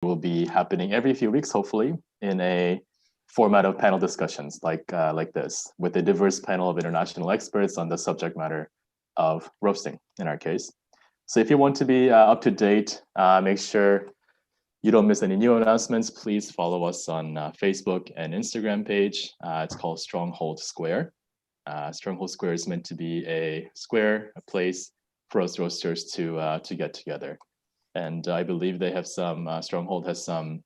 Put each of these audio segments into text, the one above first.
will be happening every few weeks, hopefully, in a format of panel discussions like this, with a diverse panel of international experts on the subject matter of roasting, in our case. So if you want to be up to date, make sure you don't miss any new announcements. Please follow us on Facebook and Instagram page. It's called Stronghold Square. Stronghold Square is meant to be a square, a place for us roasters to get together. And I believe they have some, Stronghold has some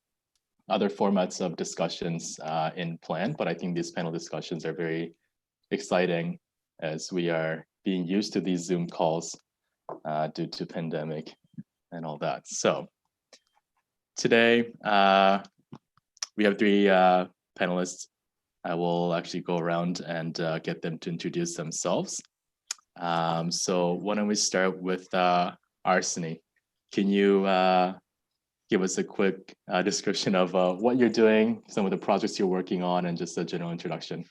other formats of discussions in plan, but I think these panel discussions are very exciting as we are being used to these Zoom calls due to pandemic and all that. So today, we have three panelists. I will actually go around and get them to introduce themselves. So why don't we start with Arseniy? Can you give us a quick description of what you're doing, some of the projects you're working on, and just a general introduction?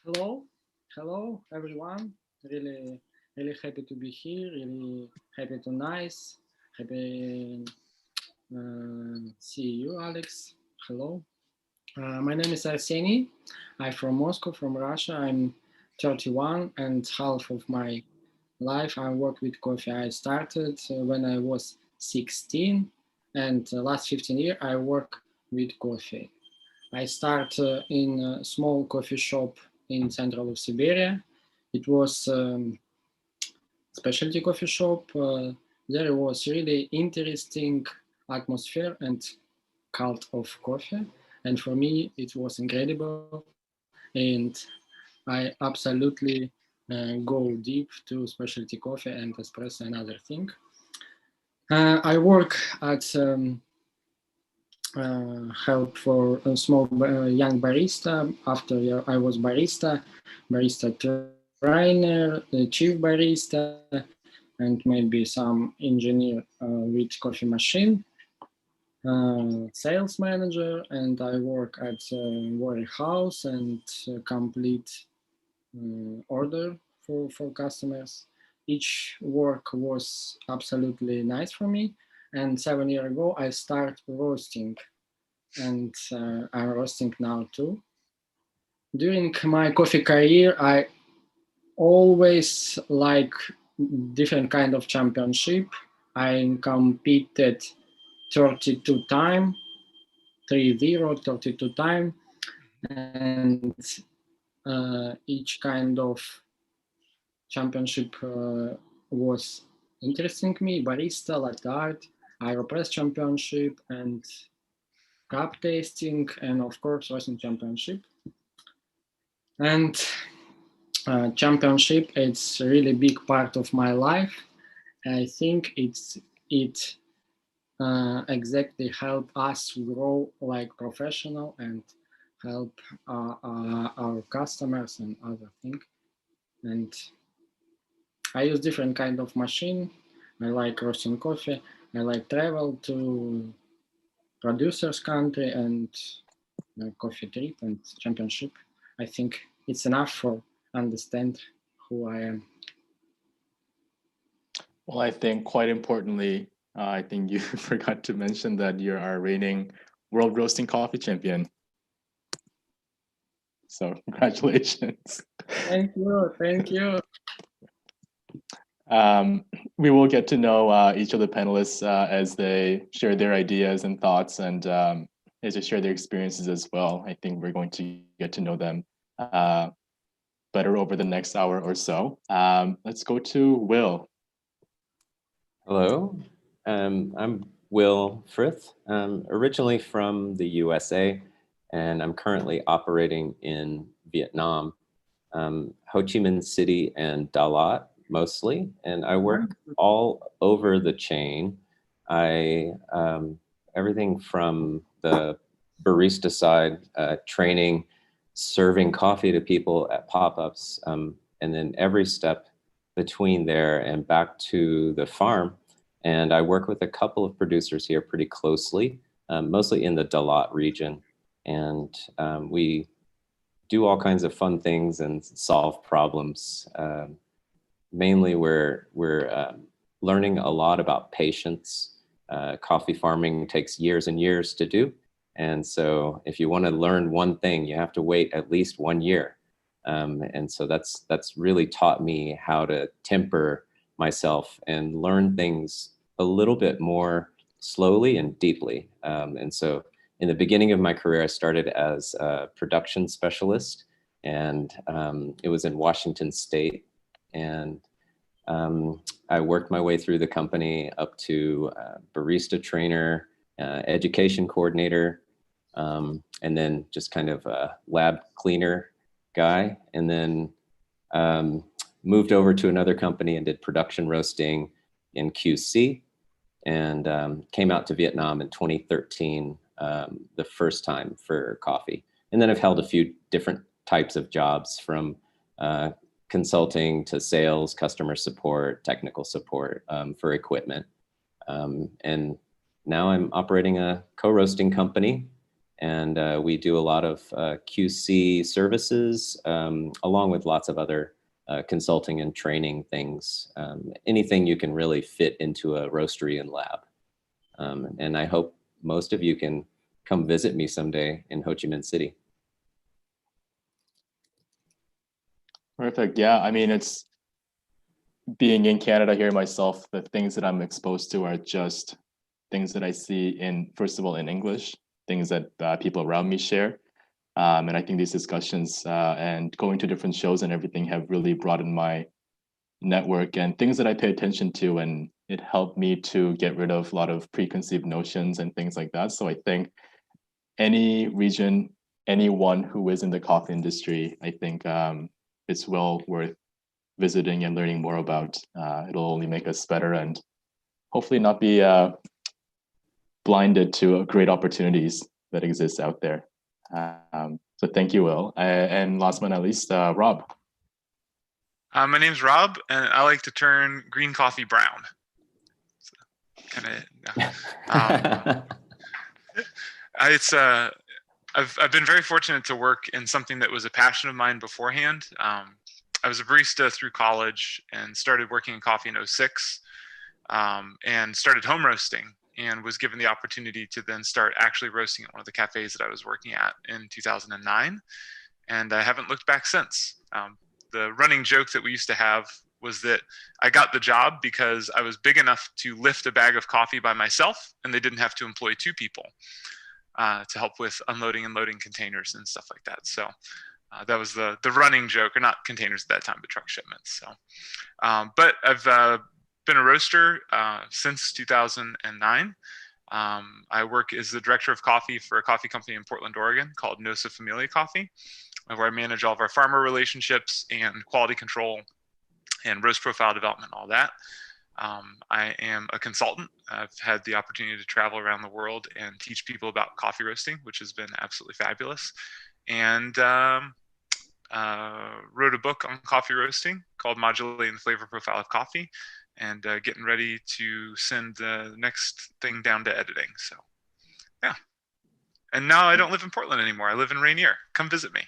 Hello everyone. Really happy to be here. Really happy to happy see you, Alex. Hello. My name is Arseniy. I'm from Moscow, from Russia. I'm 31, and half of my life I work with coffee. I started when I was 16, and the last 15 years I work with coffee. I started in a small coffee shop in central of Siberia. It was specialty coffee shop. There was really interesting atmosphere and cult of coffee. And for me, it was incredible. And I absolutely go deep to specialty coffee and espresso and other thing. I work at help for a small young barista. After I was barista trainer, the chief barista, and maybe some engineer with coffee machine. Sales manager, and I work at warehouse and complete order for customers. Each work was absolutely nice for me. And 7 years ago, I started roasting, and I'm roasting now too. During my coffee career, I always like different kind of championship. I competed 32 time, 32 time, and each kind of championship was interesting me. Barista, latte art, Aeropress championship, and cup tasting, and of course roasting championship. And championship, it's a really big part of my life. I think it exactly help us grow like professional and help our customers and other things. And I use different kind of machine. I like roasting coffee. I like travel to producers country and coffee trip and championship. I think it's enough for understand who I am. Well, I think quite importantly, I think you forgot to mention that you're our reigning World Roasting Coffee Champion. So congratulations. Thank you. We will get to know each of the panelists as they share their ideas and thoughts, and as they share their experiences as well. I think we're going to get to know them better over the next hour or so. Let's go to Will. Hello, I'm Will Frith. I'm originally from the USA, and I'm currently operating in Vietnam, Ho Chi Minh City and Dalat mostly, and I work all over the chain. I everything from the barista side, training, serving coffee to people at pop-ups, and then every step between there and back to the farm. And I work with a couple of producers here pretty closely, mostly in the Dalat region. And we do all kinds of fun things and solve problems. Mainly we're learning a lot about patience Coffee farming takes years and years to do. And so if you want to learn one thing, you have to wait at least 1 year. And so that's really taught me how to temper myself and learn things a little bit more slowly and deeply. And so in the beginning of my career, I started as a production specialist, and it was in Washington State. And I worked my way through the company up to barista trainer, education coordinator, and then just kind of a lab cleaner guy. And then moved over to another company and did production roasting in QC, and came out to Vietnam in 2013, the first time for coffee. And then I've held a few different types of jobs, from consulting to sales, customer support, technical support for equipment. And now I'm operating a co-roasting company, and we do a lot of QC services, along with lots of other consulting and training things, anything you can really fit into a roastery and lab. And I hope most of you can come visit me someday in Ho Chi Minh City. Perfect. Yeah, I mean, it's being in Canada here myself, the things that I'm exposed to are just things that I see in, first of all, in English, things that people around me share. And I think these discussions and going to different shows and everything have really broadened my network and things that I pay attention to, and it helped me to get rid of a lot of preconceived notions and things like that. So I think any region, anyone who is in the coffee industry, I think it's well worth visiting and learning more about. It'll only make us better and hopefully not be blinded to great opportunities that exist out there. So thank you, Will. And last but not least, Rob. My name's Rob, and I like to turn green coffee brown. So, I've been very fortunate to work in something that was a passion of mine beforehand. I was a barista through college and started working in coffee in 2006, and started home roasting, and was given the opportunity to then start actually roasting at one of the cafes that I was working at in 2009. And I haven't looked back since. The running joke that we used to have was that I got the job because I was big enough to lift a bag of coffee by myself, and they didn't have to employ 2 people to help with unloading and loading containers and stuff like that. So that was the running joke, or not containers at that time, but truck shipments. So, but I've been a roaster since 2009. I work as the director of coffee for a coffee company in Portland, Oregon called Nosa Familia Coffee, where I manage all of our farmer relationships and quality control and roast profile development, all that. I am a consultant. I've had the opportunity to travel around the world and teach people about coffee roasting, which has been absolutely fabulous. And wrote a book on coffee roasting called Modulating the Flavor Profile of Coffee, and getting ready to send the next thing down to editing. So, yeah. And now I don't live in Portland anymore. I live in Rainier. Come visit me.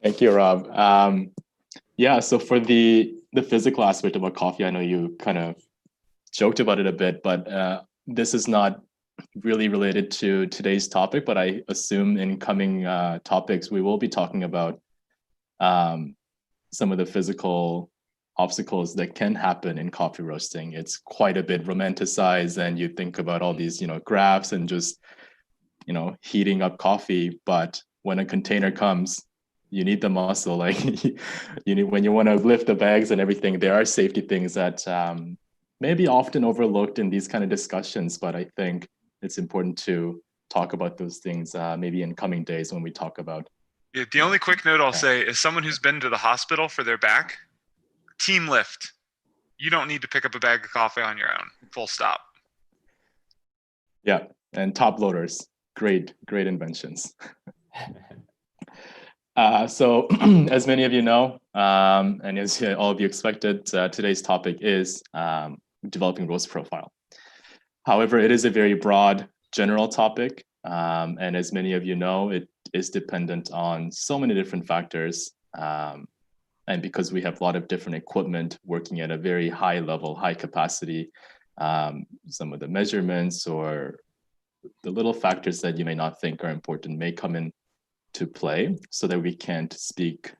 Thank you, Rob. Yeah, so for the physical aspect about coffee, I know you kind of joked about it a bit, but this is not really related to today's topic, but I assume in coming topics, we will be talking about some of the physical obstacles that can happen in coffee roasting. It's quite a bit romanticized, and you think about all these, graphs and just, heating up coffee. But when a container comes, you need the muscle. Like you need, when you want to lift the bags and everything, there are safety things that may be often overlooked in these kind of discussions. But I think it's important to talk about those things maybe in coming days when we talk about. Yeah, the only quick note I'll say is, someone who's been to the hospital for their back, team lift. You don't need to pick up a bag of coffee on your own. Full stop. Yeah, and top loaders, great inventions. So as many of you know, and as all of you expected, today's topic is developing roast profile. However, it is a very broad, general topic. And as many of you know, it is dependent on so many different factors. And because we have a lot of different equipment working at a very high level, high capacity, some of the measurements or the little factors that you may not think are important may come in to play, so that we can't speak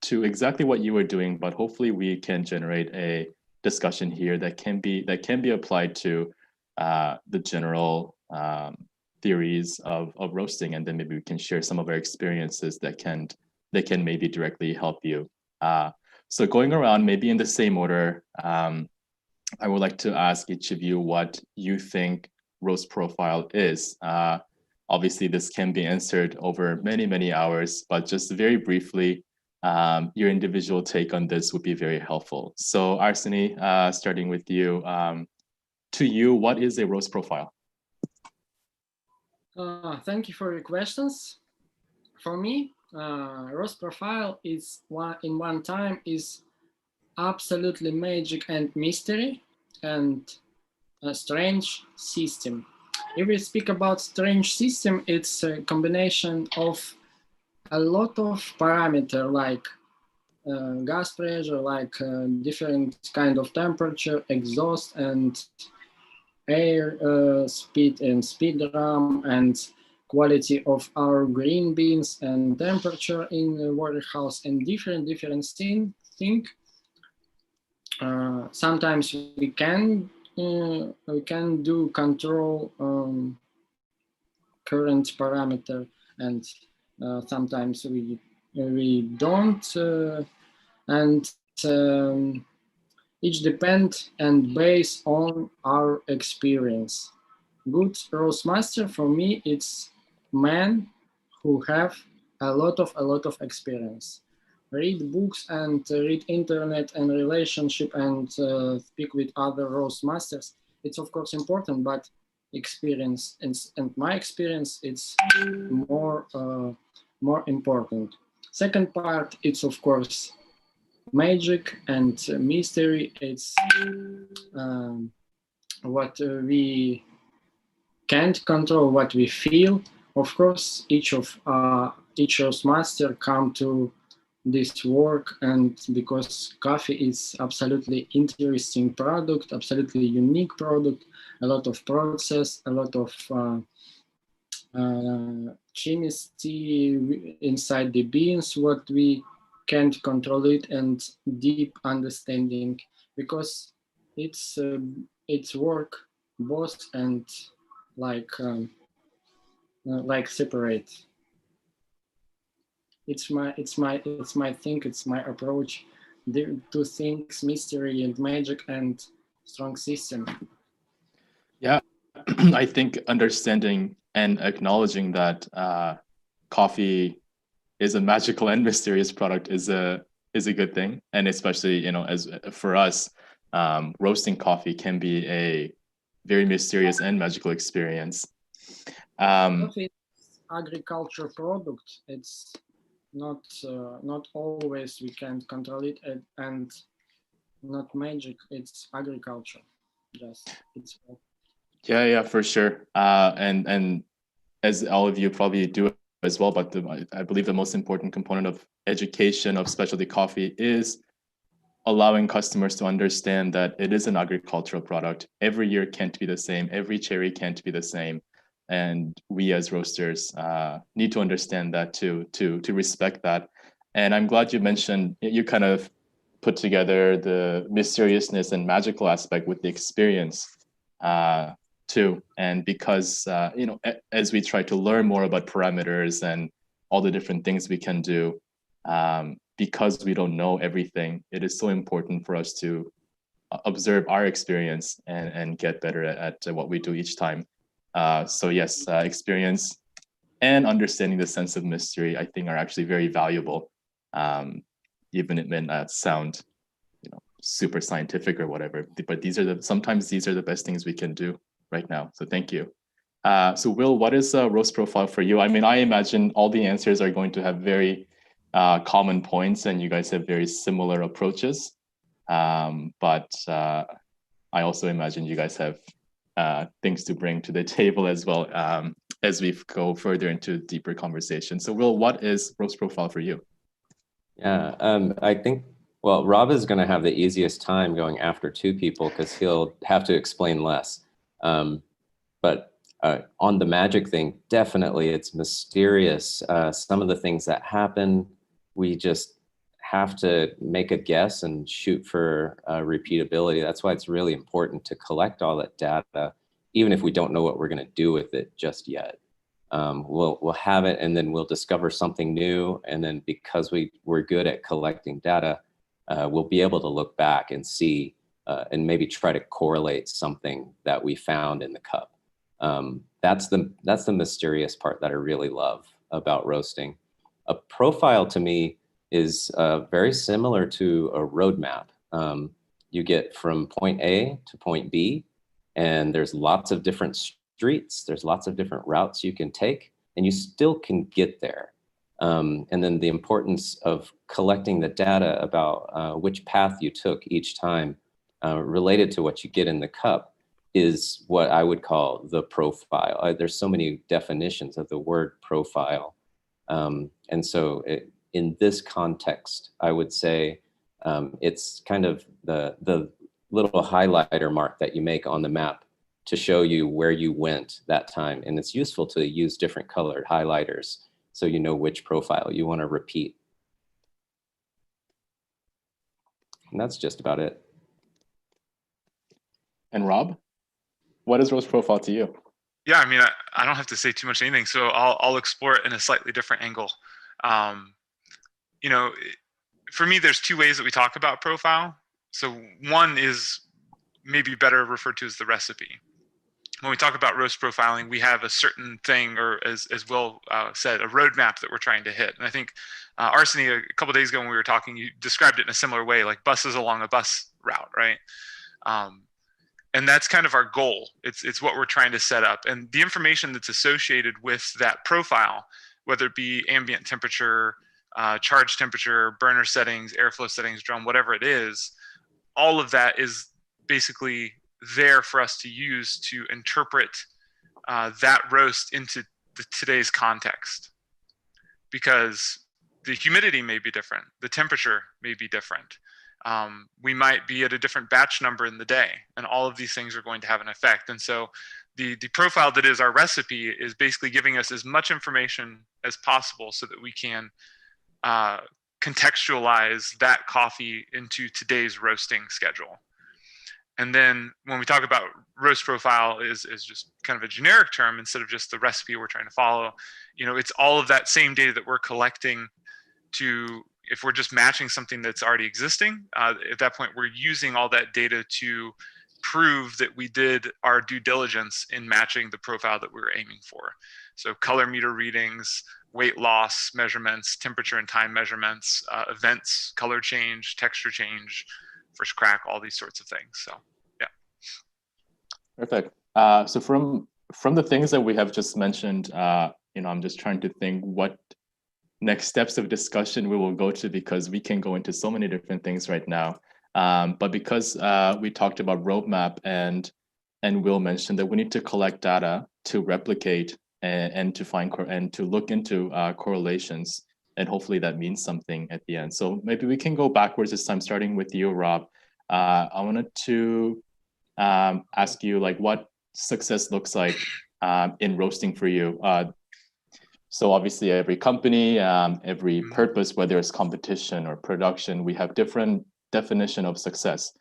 to exactly what you were doing, but hopefully we can generate a discussion here that can be applied to the general theories of roasting, and then maybe we can share some of our experiences that can maybe directly help you. So going around, maybe in the same order, I would like to ask each of you what you think roast profile is. Obviously, this can be answered over many, many hours, but just very briefly, your individual take on this would be very helpful. So Arseniy, starting with you, to you, what is a roast profile? Thank you for your questions. For me, roast profile is one time is absolutely magic and mystery and a strange system. If we speak about strange system, it's a combination of a lot of parameter like gas pressure, like different kind of temperature, exhaust and air speed and speed drum and quality of our green beans and temperature in the warehouse and different thing. Sometimes we can do control current parameter, and sometimes we don't, and each depend and based on our experience. Good roast master for me, it's man who have a lot of experience. Read books and read internet and relationship and speak with other roast masters. It's of course important, but experience and my experience, it's more important. Second part, it's of course magic and mystery. It's what we can't control, what we feel. Of course, each roast master come to this work, and because coffee is absolutely interesting product, absolutely unique product, a lot of process, a lot of chemistry inside the beans, what we can't control it, and deep understanding, because it's work both and like separate. It's my thing. It's my approach. The two things: mystery and magic, and strong system. Yeah, I think understanding and acknowledging that coffee is a magical and mysterious product is a good thing, and especially as for us, roasting coffee can be a very mysterious and magical experience. Coffee is agriculture product. It's not always we can control it, and not magic. It's agriculture. Just it's. Yeah, for sure. And as all of you probably do as well, but I believe the most important component of education of specialty coffee is allowing customers to understand that it is an agricultural product. Every year can't be the same. Every cherry can't be the same. And we as roasters need to understand that to respect that. And I'm glad you mentioned, you kind of put together the mysteriousness and magical aspect with the experience too. And because, as we try to learn more about parameters and all the different things we can do, because we don't know everything, it is so important for us to observe our experience and get better at what we do each time. So yes, experience and understanding the sense of mystery, I think, are actually very valuable, even it may not sound, super scientific or whatever. But sometimes these are the best things we can do right now. So thank you. So Will, what is a roast profile for you? I mean, I imagine all the answers are going to have very common points, and you guys have very similar approaches. But I also imagine you guys have things to bring to the table as well, as we go further into deeper conversation. So Will, what is roast profile for you? Yeah, I think, well, Rob is going to have the easiest time going after two people because he'll have to explain less. But on the magic thing, definitely it's mysterious. Some of the things that happen, we just have to make a guess and shoot for repeatability. That's why it's really important to collect all that data, even if we don't know what we're going to do with it just yet. We'll have it, and then we'll discover something new. And then because we're good at collecting data, we'll be able to look back and see and maybe try to correlate something that we found in the cup. That's the mysterious part that I really love about roasting. A profile to me is very similar to a roadmap. You get from point A to point B, and there's lots of different streets, there's lots of different routes you can take, and you still can get there. And then the importance of collecting the data about which path you took each time related to what you get in the cup is what I would call the profile. There's so many definitions of the word profile. And so in this context, I would say it's kind of the little highlighter mark that you make on the map to show you where you went that time. And it's useful to use different colored highlighters so you know which profile you want to repeat. And that's just about it. And Rob, what is roast profile to you? Yeah, I mean, I don't have to say too much anything, so I'll explore it in a slightly different angle. You know, for me, there's two ways that we talk about profile. So one is maybe better referred to as the recipe. When we talk about roast profiling, we have a certain thing, or as Will said, a roadmap that we're trying to hit. And I think Arseniy, a couple of days ago when we were talking, you described it in a similar way, like buses along a bus route, right? And that's kind of our goal. It's what we're trying to set up. And the information that's associated with that profile, whether it be ambient temperature, charge temperature, burner settings, airflow settings, drum, whatever it is, all of that is basically there for us to use to interpret that roast into today's context. Because the humidity may be different, the temperature may be different. We might be at a different batch number in the day, and all of these things are going to have an effect. And so the profile that is our recipe is basically giving us as much information as possible so that we can contextualize that coffee into today's roasting schedule. And then when we talk about roast profile is just kind of a generic term instead of just the recipe we're trying to follow. You know, it's all of that same data that we're collecting to, if we're just matching something that's already existing, at that point, we're using all that data to prove that we did our due diligence in matching the profile that we were aiming for. So color meter readings, weight loss measurements, temperature and time measurements, events, color change, texture change, first crack, all these sorts of things. So, yeah. Perfect. So from the things that we have just mentioned, you know, I'm just trying to think what next steps of discussion we will go to, because we can go into so many different things right now. But because we talked about roadmap and Will mentioned that we need to collect data to replicate and to find and to look into correlations, and hopefully that means something at the end. So maybe we can go backwards this time, starting with you, Rob. I wanted to ask you like what success looks like in roasting for you. So obviously every company, every purpose, whether it's competition or production, we have different definition of success.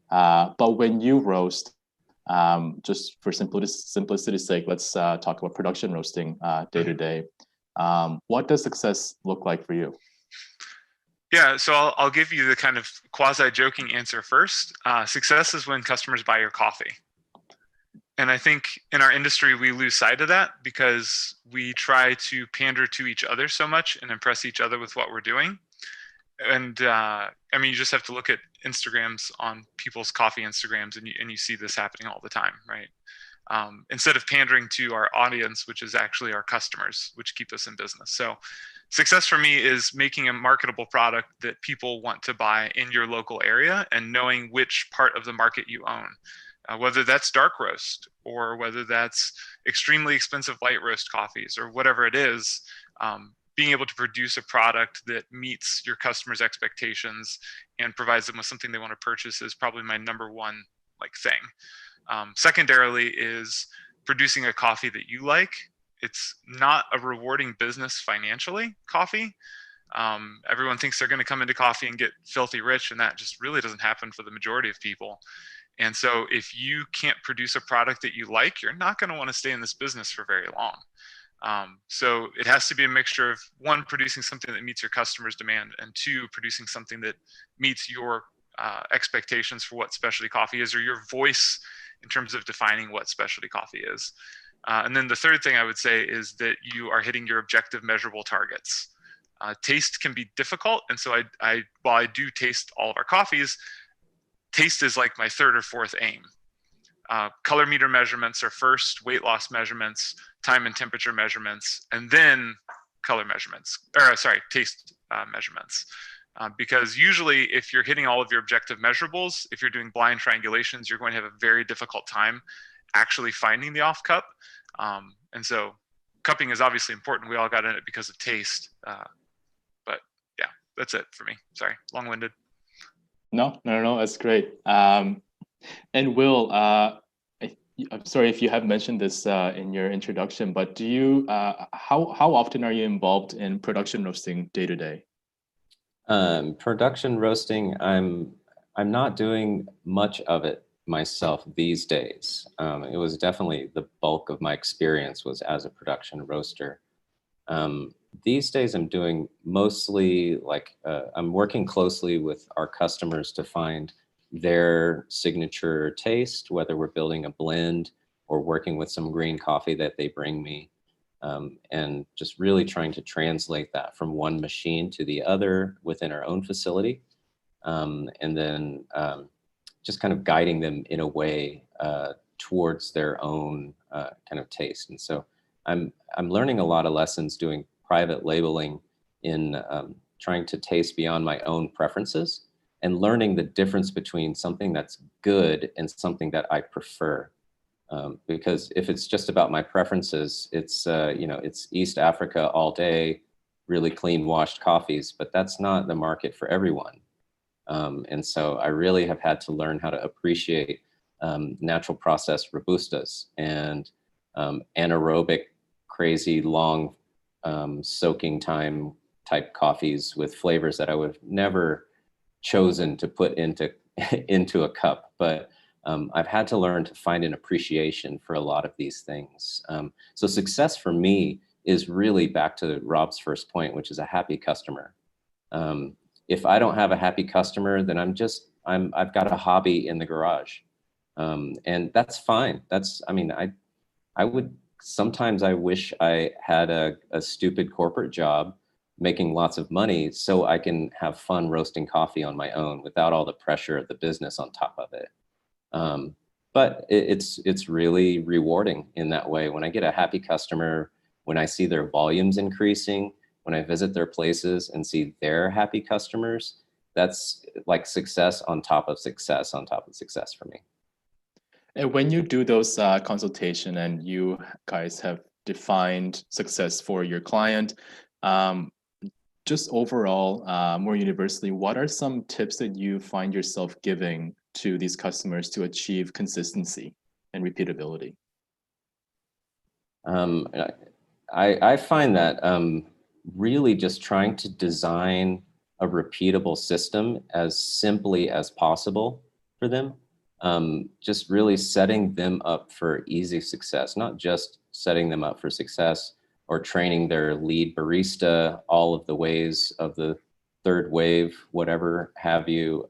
But when you roast, just for simplicity's sake, let's talk about production roasting day to day. What does success look like for you? Yeah, so I'll give you the kind of quasi-joking answer first. Success is when customers buy your coffee. And I think in our industry, we lose sight of that because we try to pander to each other so much and impress each other with what we're doing. And I mean, you just have to look at Instagrams on people's coffee Instagrams, and you see this happening all the time, right? Instead of pandering to our audience, which is actually our customers, which keep us in business. So success for me is making a marketable product that people want to buy in your local area and knowing which part of the market you own. Whether that's dark roast or whether that's extremely expensive light roast coffees or whatever it is, being able to produce a product that meets your customers' expectations and provides them with something they want to purchase is probably my number one thing. Secondarily is producing a coffee that you like. It's not a rewarding business financially, coffee. Everyone thinks they're going to come into coffee and get filthy rich, and that just really doesn't happen for the majority of people. And so if you can't produce a product that you like, you're not going to want to stay in this business for very long. So it has to be a mixture of, one, producing something that meets your customers' demand, and two, producing something that meets your expectations for what specialty coffee is, or your voice in terms of defining what specialty coffee is. And then the third thing I would say is that you are hitting your objective measurable targets. Taste can be difficult. And so while I do taste all of our coffees, taste is like my third or fourth aim. Color meter measurements are first, weight loss measurements, time and temperature measurements, and then color measurements, taste measurements. Because usually if you're hitting all of your objective measurables, if you're doing blind triangulations, you're going to have a very difficult time actually finding the off cup. And so cupping is obviously important. We all got in it because of taste. But yeah, that's it for me. Sorry, long-winded. No, that's great. And Will, I'm sorry if you have mentioned this in your introduction, but do you, how often are you involved in production roasting day to day? Production roasting, I'm not doing much of it myself these days. It was definitely the bulk of my experience was as a production roaster. These days I'm doing mostly I'm working closely with our customers to find their signature taste, whether we're building a blend or working with some green coffee that they bring me. And just really trying to translate that from one machine to the other within our own facility. And then just kind of guiding them in a way towards their own kind of taste. And so I'm learning a lot of lessons doing private labeling in trying to taste beyond my own preferences and learning the difference between something that's good and something that I prefer. Because if it's just about my preferences, it's it's East Africa all day, really clean washed coffees, but that's not the market for everyone. And so I really have had to learn how to appreciate natural process Robustas and anaerobic, crazy long soaking time type coffees with flavors that I would have never chosen to put into a cup, but I've had to learn to find an appreciation for a lot of these things. So success for me is really back to Rob's first point, which is a happy customer. If I don't have a happy customer, then I've got a hobby in the garage. And that's fine. Sometimes I wish I had a stupid corporate job making lots of money so I can have fun roasting coffee on my own without all the pressure of the business on top of it. But it's really rewarding in that way. When I get a happy customer, when I see their volumes increasing, when I visit their places and see their happy customers, that's like success on top of success on top of success for me. And when you do those consultation and you guys have defined success for your client, just overall, more universally, what are some tips that you find yourself giving to these customers to achieve consistency and repeatability? I find that really just trying to design a repeatable system as simply as possible for them. Just really setting them up for easy success, not just setting them up for success or training their lead barista all of the ways of the third wave, whatever have you.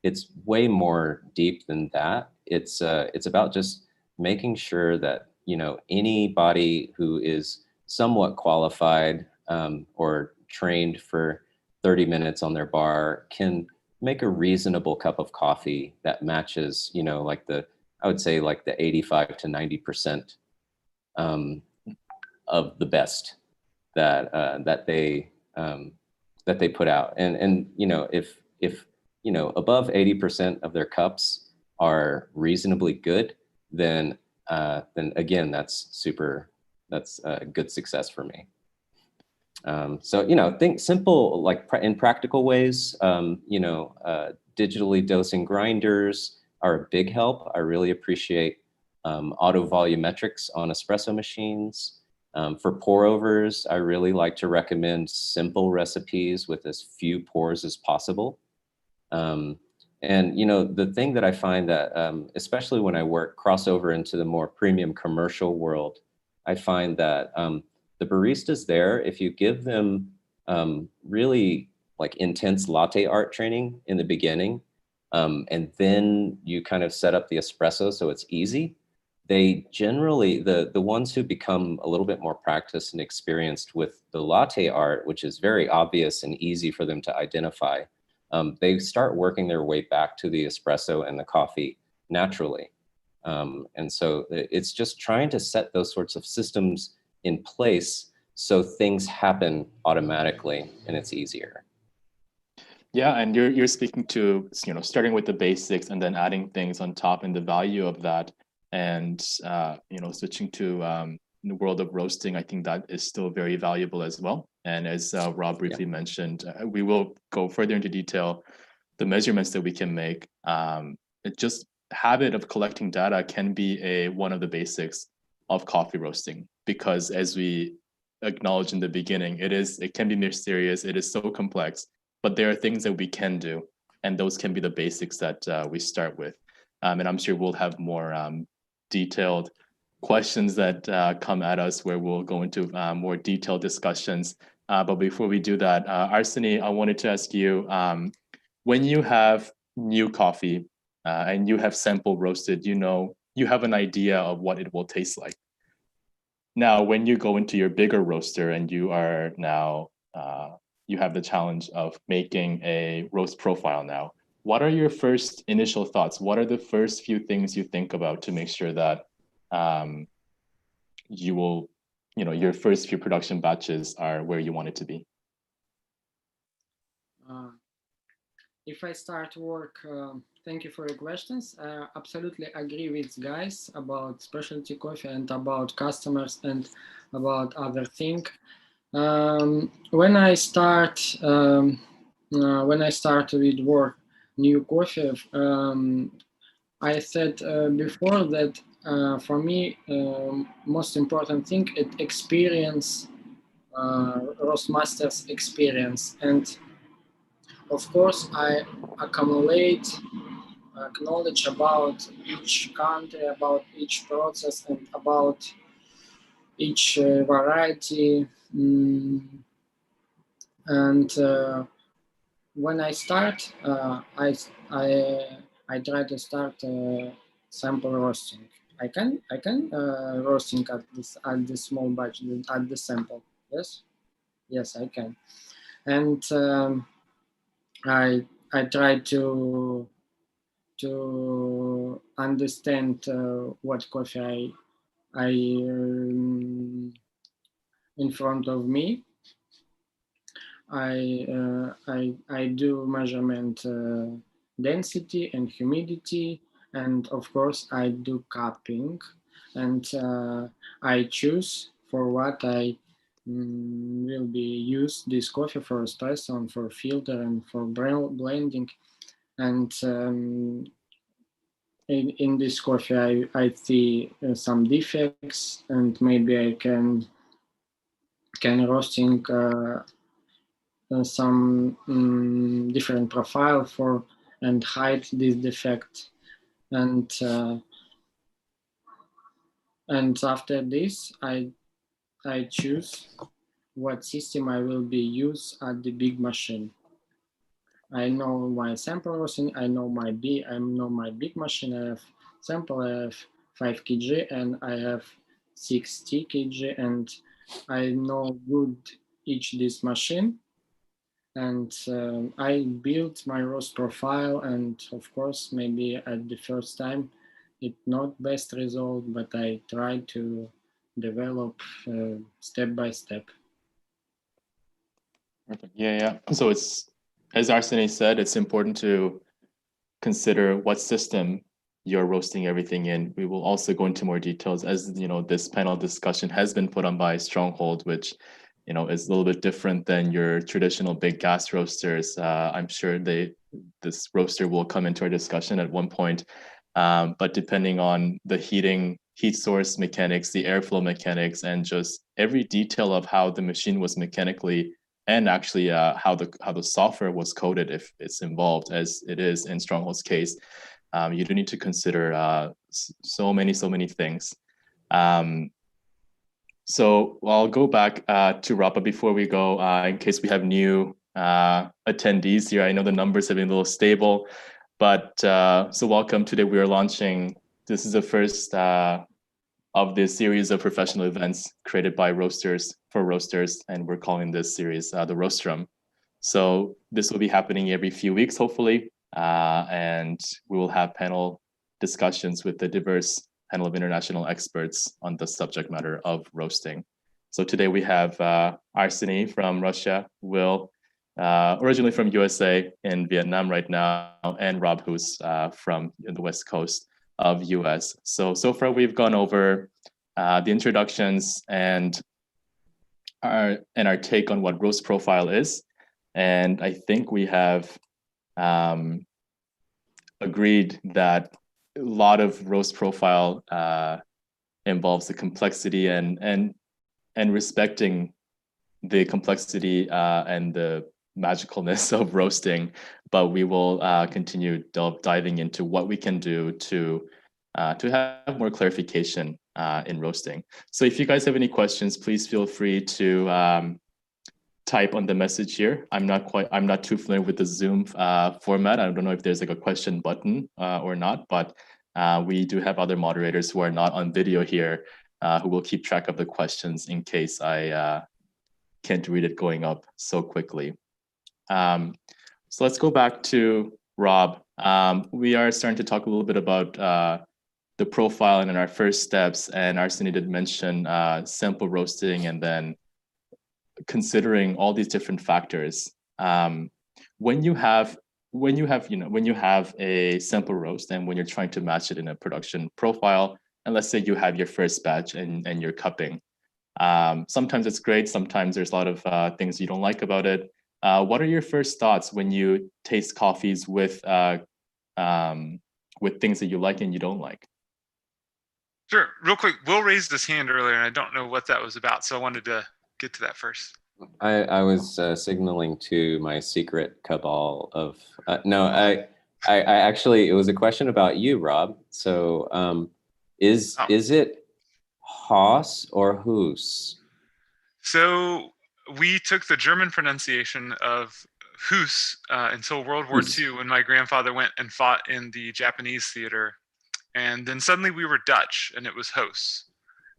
It's way more deep than that. It's about just making sure that, anybody who is somewhat qualified or trained for 30 minutes on their bar can make a reasonable cup of coffee that matches, I would say the 85 to 90% of the best that they put out. And if above 80% of their cups are reasonably good, then again, that's a good success for me. So, think simple, like in practical ways, digitally dosing grinders are a big help. I really appreciate auto volumetrics on espresso machines. For pour overs, I really like to recommend simple recipes with as few pours as possible. And, the thing that I find that, especially when I crossover into the more premium commercial world, I find that the baristas there, if you give them really like intense latte art training in the beginning, and then you kind of set up the espresso so it's easy, they generally, the ones who become a little bit more practiced and experienced with the latte art, which is very obvious and easy for them to identify, they start working their way back to the espresso and the coffee naturally. And so it's just trying to set those sorts of systems in place so things happen automatically and it's easier. Yeah, and you're speaking to, starting with the basics and then adding things on top and the value of that, and switching to the world of roasting. I think that is still very valuable as well. And as Rob briefly mentioned, we will go further into detail the measurements that we can make. It just habit of collecting data can be one of the basics of coffee roasting, because as we acknowledged in the beginning, it can be mysterious, it is so complex, but there are things that we can do, and those can be the basics that we start with. And I'm sure we'll have more detailed questions that come at us where we'll go into more detailed discussions. But before we do that, Arseniy, I wanted to ask you, when you have new coffee and you have sample roasted, you have an idea of what it will taste like. Now, when you go into your bigger roaster and you are now, you have the challenge of making a roast profile now, what are your first initial thoughts? What are the first few things you think about to make sure that you will, your first few production batches are where you want it to be? If I start work, thank you for your questions. Absolutely agree with guys about specialty coffee and about customers and about other things. When I start with work new coffee, I said before that for me most important thing is experience, roastmaster's experience, and of course I accumulate knowledge about each country, about each process, and about each variety. And when I start, I try to start sample roasting. I can roasting at the small batch, at the sample. Yes, I can. And I try to understand what coffee I in front of me. I do measurement density and humidity, and of course I do cupping, and I choose for what I will be use this coffee for espresso and for filter and for blending. And in this coffee I see some defects, and maybe I can roasting some different profile for and hide this defect. And after this I choose what system I will be use at the big machine. I know my sample roasting, I know my big machine. I have sample, I have 5 kg and I have 60 kg, and I know good each this machine. And I built my roast profile, and of course maybe at the first time it's not best result, but I try to develop step by step. Perfect. Yeah. So it's, as Arseniy said, it's important to consider what system you're roasting everything in. We will also go into more details as this panel discussion has been put on by Stronghold, which is a little bit different than your traditional big gas roasters. I'm sure this roaster will come into our discussion at one point. But depending on the heat source mechanics, the airflow mechanics, and just every detail of how the machine was mechanically and actually how the software was coded, if it's involved, as it is in Stronghold's case, you do need to consider so many things. So I'll go back to Rob, but before we go, in case we have new attendees here, I know the numbers have been a little stable, but so welcome. Today we are launching, this is the first of this series of professional events created by roasters for roasters, and we're calling this series the Roastrum. So this will be happening every few weeks, hopefully, and we will have panel discussions with the diverse panel of international experts on the subject matter of roasting. So today we have Arseniy from Russia, Will, originally from USA, in Vietnam right now, and Rob, who's from the West Coast of US. So far we've gone over the introductions and our take on what roast profile is. And I think we have agreed that a lot of roast profile involves the complexity and respecting the complexity and the magicalness of roasting, but we will continue diving into what we can do to have more clarification in roasting. So if you guys have any questions, please feel free to type on the message here. I'm not too familiar with the Zoom format. I don't know if there's like a question button or not, but we do have other moderators who are not on video here who will keep track of the questions in case I can't read it going up so quickly. So let's go back to Rob. We are starting to talk a little bit about the profile and in our first steps, and Arseniy did mention sample roasting and then considering all these different factors. When you have a sample roast and when you're trying to match it in a production profile, and let's say you have your first batch and you're cupping, sometimes it's great, sometimes there's a lot of things you don't like about it. What are your first thoughts when you taste coffees with things that you like and you don't like? Sure. Real quick, Will raised his hand earlier, and I don't know what that was about, so I wanted to get to that first. I was signaling to my secret cabal of no. I actually, it was a question about you, Rob. So is it Haas or Hus? So we took the German pronunciation of Hus until World War II, when my grandfather went and fought in the Japanese theater. And then suddenly we were Dutch and it was Hos.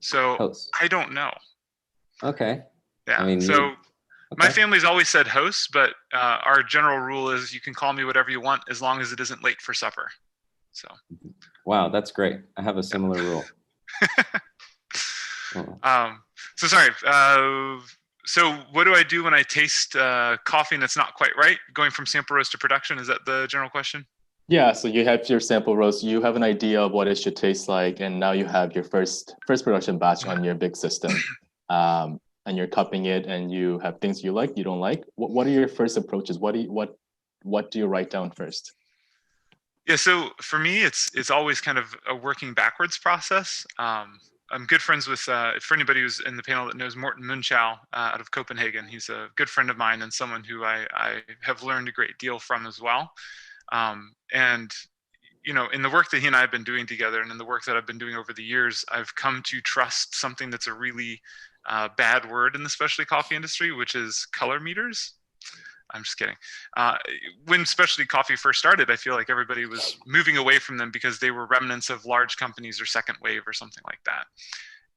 So Hos. I don't know. Okay. Yeah. I mean, so my family's always said Hos, but our general rule is you can call me whatever you want as long as it isn't late for supper. So. Wow, that's great. I have a similar rule. So sorry. So what do I do when I taste coffee and it's not quite right? Going from sample roast to production, is that the general question? Yeah, so you have your sample roast, you have an idea of what it should taste like, and now you have your first production batch on your big system, and you're cupping it, and you have things you like, you don't like. What are your first approaches? What do you write down first? Yeah, so for me, it's always kind of a working backwards process. I'm good friends with, for anybody who's in the panel that knows Morten Munchau out of Copenhagen, he's a good friend of mine and someone who I have learned a great deal from as well. And, you know, in the work that he and I have been doing together and in the work that I've been doing over the years, I've come to trust something that's a really bad word in the specialty coffee industry, which is color meters. I'm just kidding. When specialty coffee first started, I feel like everybody was moving away from them because they were remnants of large companies or second wave or something like that.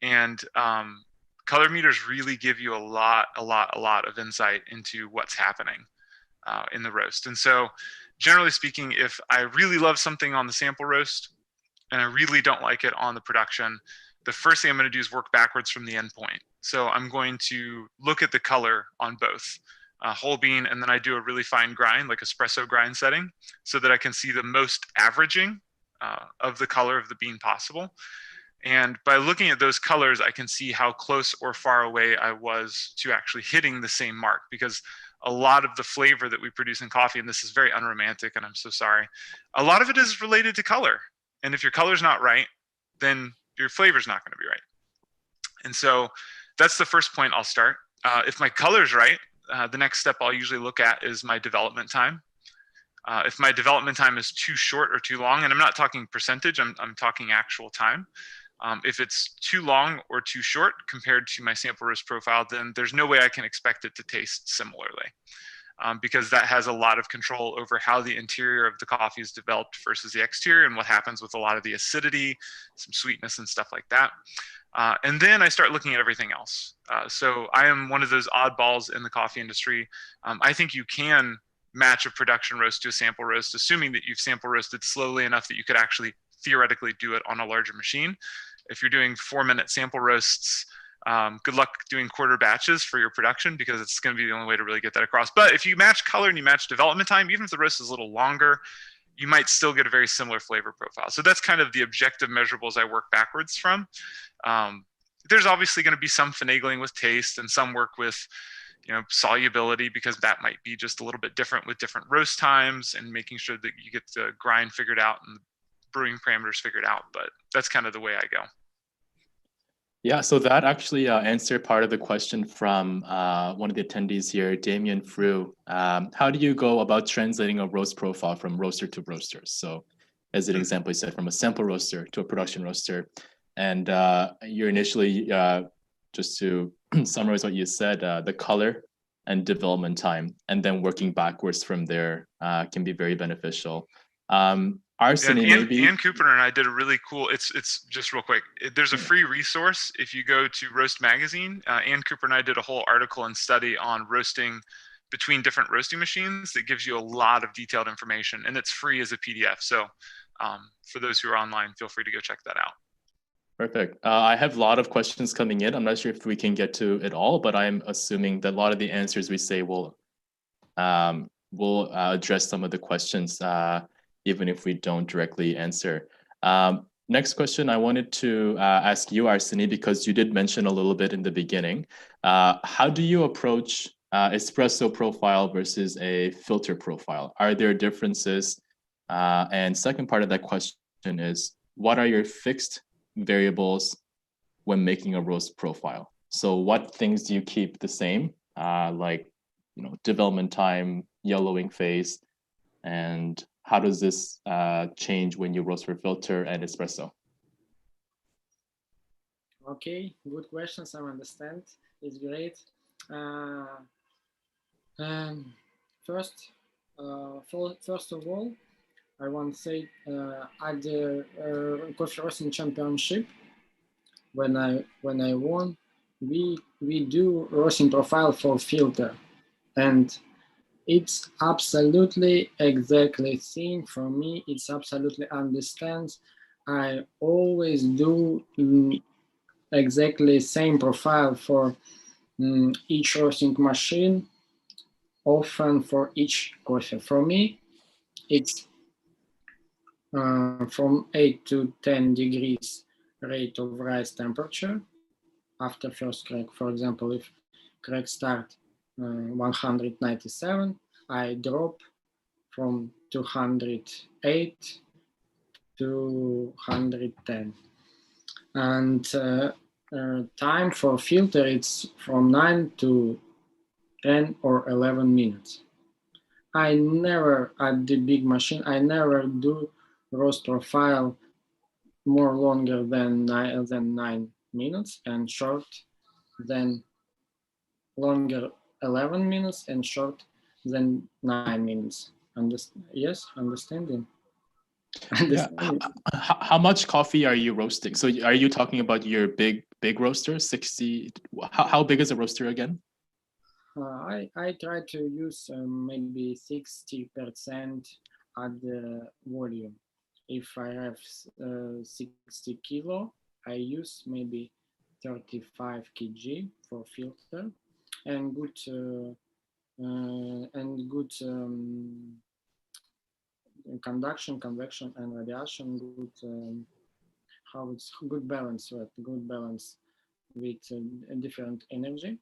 And color meters really give you a lot of insight into what's happening in the roast. And so generally speaking, if I really love something on the sample roast and I really don't like it on the production, the first thing I'm going to do is work backwards from the end point. So I'm going to look at the color on both whole bean, and then I do a really fine grind, like espresso grind setting, so that I can see the most averaging of the color of the bean possible. And by looking at those colors, I can see how close or far away I was to actually hitting the same mark, because a lot of the flavor that we produce in coffee, and this is very unromantic and I'm so sorry, a lot of it is related to color. And if your color's not right, then your flavor's not going to be right. And so that's the first point I'll start. If my color's right, the next step I'll usually look at is my development time. If my development time is too short or too long, and I'm not talking percentage, I'm talking actual time. If it's too long or too short compared to my sample roast profile, then there's no way I can expect it to taste similarly, because that has a lot of control over how the interior of the coffee is developed versus the exterior, and what happens with a lot of the acidity, some sweetness and stuff like that. And then I start looking at everything else. So I am one of those oddballs in the coffee industry. I think you can match a production roast to a sample roast, assuming that you've sample roasted slowly enough that you could actually theoretically do it on a larger machine. If you're doing 4-minute sample roasts, good luck doing quarter batches for your production, because it's going to be the only way to really get that across. But if you match color and you match development time, even if the roast is a little longer, you might still get a very similar flavor profile. So that's kind of the objective measurables I work backwards from. There's obviously going to be some finagling with taste and some work with, solubility, because that might be just a little bit different with different roast times, and making sure that you get the grind figured out and the brewing parameters figured out. But that's kind of the way I go. Yeah, so that actually answered part of the question from one of the attendees here, Damien Frew. How do you go about translating a roast profile from roaster to roaster? So as an example, you said from a sample roaster to a production roaster. And you're initially, just to summarize what you said, the color and development time, and then working backwards from there can be very beneficial. Arseniy, maybe. Ann Cooper and I did a really cool, it's just real quick, there's a free resource if you go to Roast Magazine. Ann Cooper and I did a whole article and study on roasting between different roasting machines that gives you a lot of detailed information, and it's free as a PDF. So for those who are online, feel free to go check that out. Perfect. I have a lot of questions coming in. I'm not sure if we can get to it all, but I'm assuming that a lot of the answers we say will address some of the questions, even if we don't directly answer. Next question, I wanted to ask you, Arseniy, because you did mention a little bit in the beginning. How do you approach espresso profile versus a filter profile? Are there differences? And second part of that question is, what are your fixed variables when making a roast profile? So what things do you keep the same, like development time, yellowing phase, and how does this change when you roast for filter and espresso? Okay, good questions. I understand. It's great. First of all, I want to say at the coffee roasting championship, when I won, we do roasting profile for filter, and it's absolutely exactly same for me. It's absolutely understands. I always do exactly same profile for each roasting machine, often for each coffee. For me, it's from 8 to 10 degrees rate of rise temperature after first crack. For example, if crack start 197, I drop from 208 to 110. And time for filter, it's from 9 to 10 or 11 minutes. I never, at the big machine, I never do roast profile more longer than 9 minutes, and short than longer 11 minutes and short than 9 minutes. Yes, understanding. Yeah. How much coffee are you roasting? So are you talking about your big roaster, 60? How big is a roaster again? I try to use maybe 60% at the volume. If I have 60 kilo, I use maybe 35 kg for filter, and good conduction, convection, and radiation, good how it's good balance, right? Good balance with a different energy.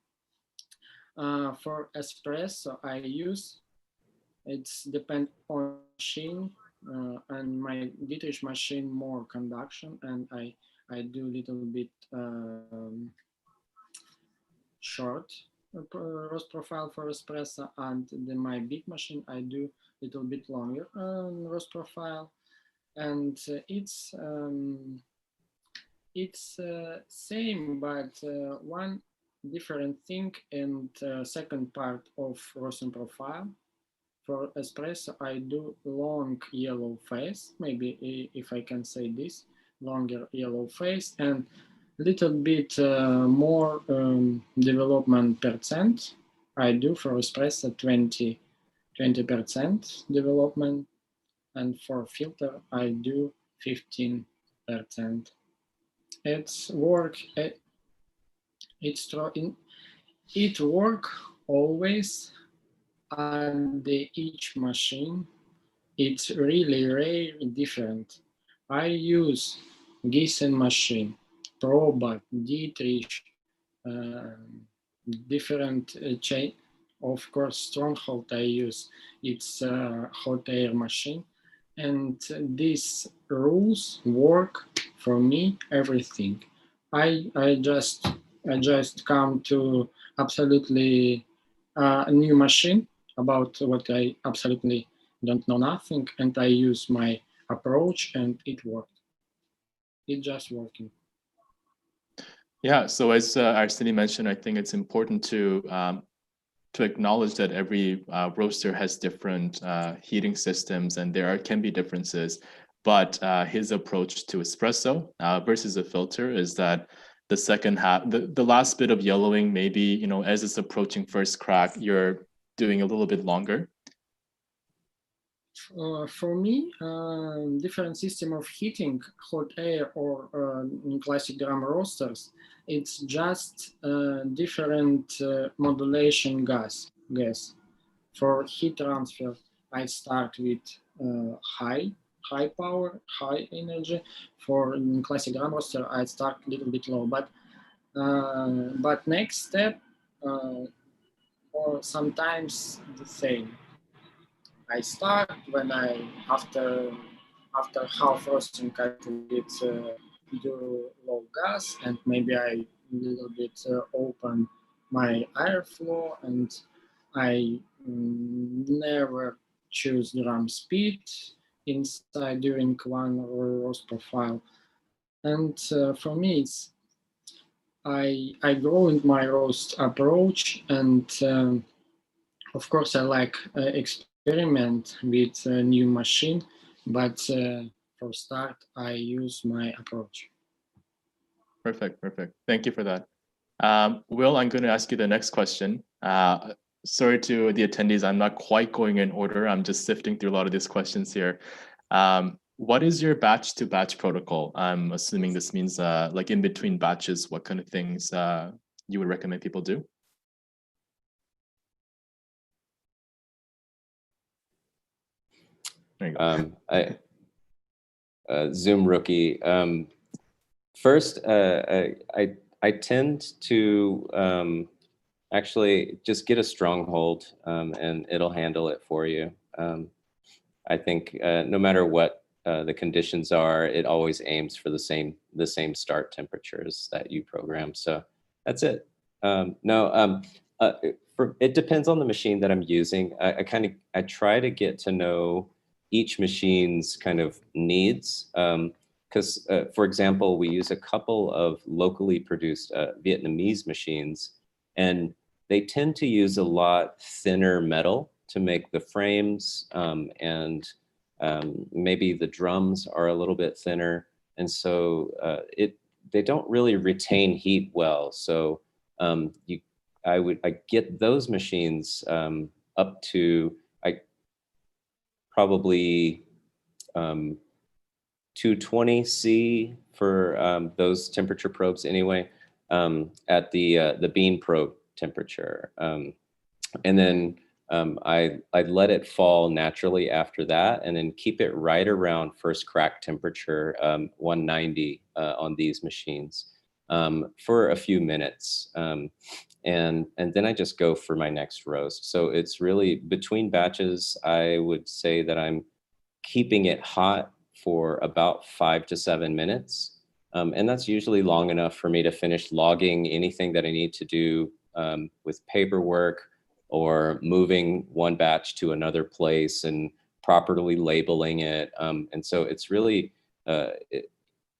For espresso, I use, it's depend on machine, and my Dietrich machine more conduction, and I do little bit short roast profile for espresso, and my big machine I do little bit longer roast profile, and it's same, but one different thing. And second part of roasting profile for espresso, I do long yellow phase, maybe if I can say this, longer yellow phase, and little bit more development percent I do for espresso, 20% development, and for filter I do 15%. It's work. It work always on each machine. It's really rare different. I use Giesen machine, Probat, Dietrich, different chain. Of course, Stronghold I use. It's a hot air machine, and these rules work for me. Everything. I just come to absolutely a new machine about what I absolutely don't know nothing, and I use my approach, and it worked. It just working. Yeah, so as Arseniy mentioned, I think it's important to acknowledge that every roaster has different heating systems, and there can be differences. But his approach to espresso versus a filter is that the second half, the last bit of yellowing, maybe, you know, as it's approaching first crack, you're doing a little bit longer. For me, different system of heating, hot air or classic drum roasters, it's just different modulation gas. For heat transfer, I start with high power, high energy. For classic drum roaster, I start a little bit low. But next step, or sometimes the same. I start when after half roasting I do low gas, and maybe I little bit open my airflow, and I never choose drum speed inside during one roast profile. And for me, it's I grow in my roast approach, and of course I like experiment with a new machine, but for start I use my approach. Perfect. Thank you for that. Will, I'm going to ask you the next question. Sorry to the attendees, I'm not quite going in order. I'm just sifting through a lot of these questions here. What is your batch to batch protocol? I'm assuming this means like in between batches, what kind of things you would recommend people do? There you go. Zoom rookie. First, I tend to actually just get a Stronghold, and it'll handle it for you. I think no matter what the conditions are, it always aims for the same start temperatures that you program. So that's it. It depends on the machine that I'm using. I try to get to know each machine's kind of needs. Because, for example, we use a couple of locally produced Vietnamese machines, and they tend to use a lot thinner metal to make the frames, and maybe the drums are a little bit thinner, and so they don't really retain heat well. So I get those machines up to probably 220 C for those temperature probes anyway, at the bean probe temperature. And then I'd let it fall naturally after that, and then keep it right around first crack temperature, 190 on these machines for a few minutes. And then I just go for my next roast. So it's really between batches, I would say that I'm keeping it hot for about 5 to 7 minutes. And that's usually long enough for me to finish logging anything that I need to do with paperwork, or moving one batch to another place and properly labeling it. And so it's really,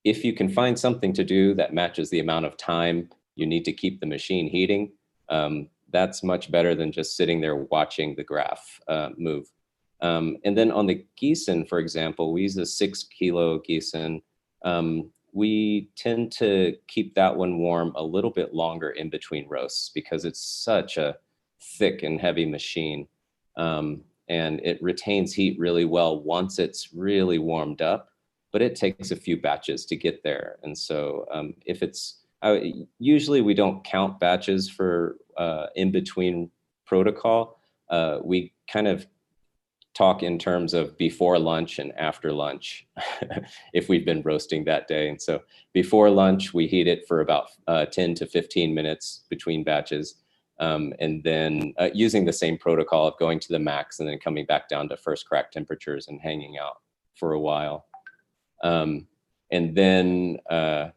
if you can find something to do that matches the amount of time you need to keep the machine heating, that's much better than just sitting there watching the graph move. And then on the Gießen, for example, we use a 6 kilo Gießen. We tend to keep that one warm a little bit longer in between roasts because it's such a thick and heavy machine. And it retains heat really well once it's really warmed up, but it takes a few batches to get there. And so if it's, usually we don't count batches for in between protocol. We kind of talk in terms of before lunch and after lunch if we've been roasting that day. And so before lunch, we heat it for about 10 to 15 minutes between batches. And then using the same protocol of going to the max and then coming back down to first crack temperatures and hanging out for a while. And then after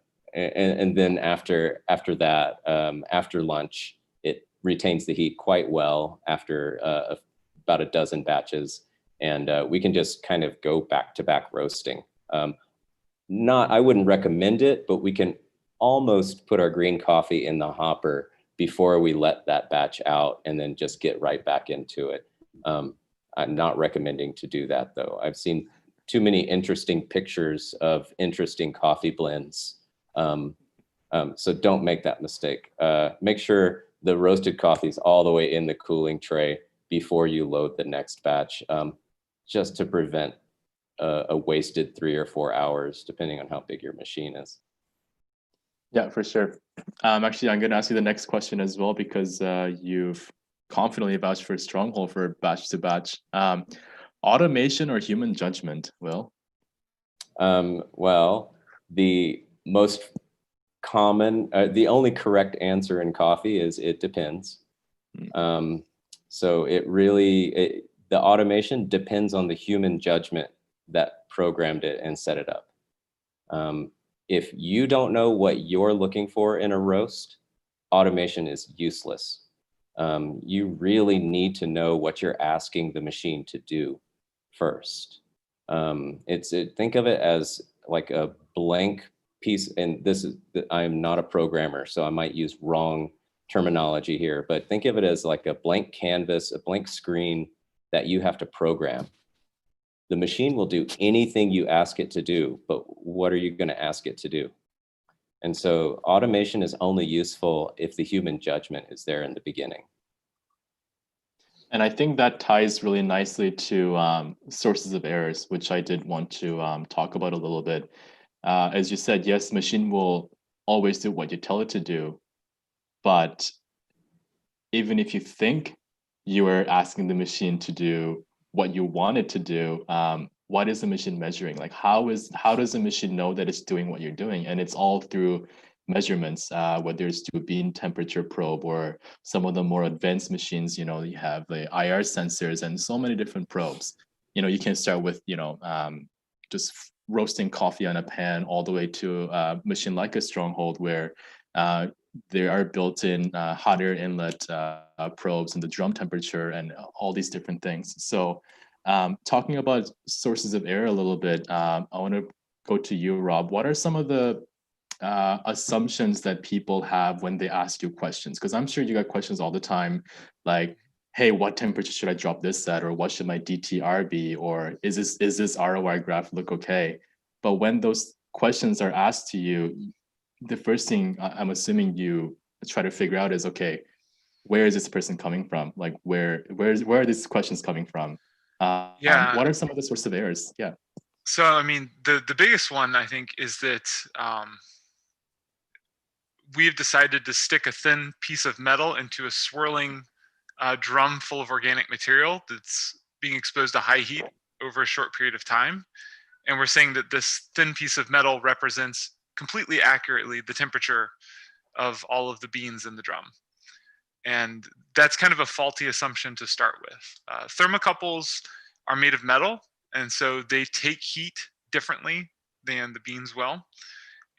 that, after lunch, it retains the heat quite well after about a dozen batches. And we can just kind of go back to back roasting. I wouldn't recommend it, but we can almost put our green coffee in the hopper before we let that batch out and then just get right back into it. I'm not recommending to do that though. I've seen too many interesting pictures of interesting coffee blends. So don't make that mistake. Make sure the roasted coffee is all the way in the cooling tray before you load the next batch, just to prevent a wasted 3 or 4 hours, depending on how big your machine is. Yeah, for sure. Actually, I'm going to ask you the next question as well, because you've confidently vouched for Stronghold for batch to batch. Automation or human judgment, Will? Well, the most common, the only correct answer in coffee is it depends. So it really, the automation depends on the human judgment that programmed it and set it up. If you don't know what you're looking for in a roast, automation is useless. You really need to know what you're asking the machine to do first. Think of it as like a blank piece, and I'm not a programmer, so I might use wrong terminology here, but think of it as like a blank canvas, a blank screen that you have to program. The machine will do anything you ask it to do, but what are you going to ask it to do? And so automation is only useful if the human judgment is there in the beginning. And I think that ties really nicely to sources of errors, which I did want to talk about a little bit. As you said, yes, machine will always do what you tell it to do, but even if you think you are asking the machine to do what you want it to do, what is the machine measuring? Like how does the machine know that it's doing what you're doing? And it's all through measurements, whether it's through bean temperature probe or some of the more advanced machines, you have the IR sensors and so many different probes. You can start with, just roasting coffee on a pan all the way to a machine like a Stronghold where there are built-in hot air inlet probes and the drum temperature and all these different things. So talking about sources of error a little bit, I want to go to you, Rob. What are some of the assumptions that people have when they ask you questions? Because I'm sure you got questions all the time, like, hey, what temperature should I drop this at? Or what should my DTR be? Or is this ROI graph look okay? But when those questions are asked to you, the first thing I'm assuming you try to figure out is, okay, where is this person coming from? Like, where are these questions coming from? Yeah. What are some of the sources of errors? Yeah. So, I mean, the biggest one, I think, is that we've decided to stick a thin piece of metal into a swirling drum full of organic material that's being exposed to high heat over a short period of time. And we're saying that this thin piece of metal represents completely accurately the temperature of all of the beans in the drum. And that's kind of a faulty assumption to start with. Thermocouples are made of metal, and so they take heat differently than the beans will.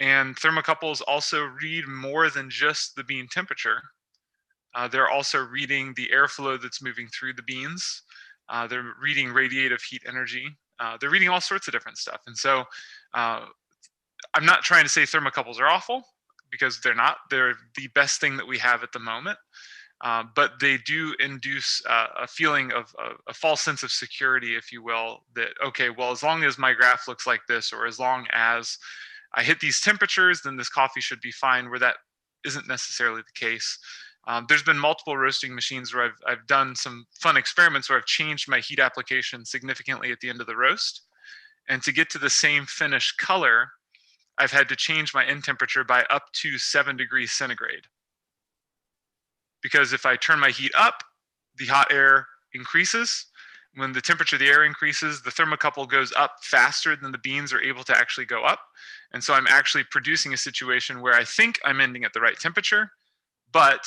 And thermocouples also read more than just the bean temperature. They're also reading the airflow that's moving through the beans. They're reading radiative heat energy. They're reading all sorts of different stuff. And so I'm not trying to say thermocouples are awful, because they're not. They're the best thing that we have at the moment. But they do induce a feeling of a false sense of security, if you will, that, okay, well, as long as my graph looks like this, or as long as I hit these temperatures, then this coffee should be fine, where that isn't necessarily the case. There's been multiple roasting machines where I've done some fun experiments where I've changed my heat application significantly at the end of the roast. And to get to the same finished color, I've had to change my end temperature by up to 7 degrees centigrade. Because if I turn my heat up, the hot air increases. When the temperature of the air increases, the thermocouple goes up faster than the beans are able to actually go up. And so I'm actually producing a situation where I think I'm ending at the right temperature, but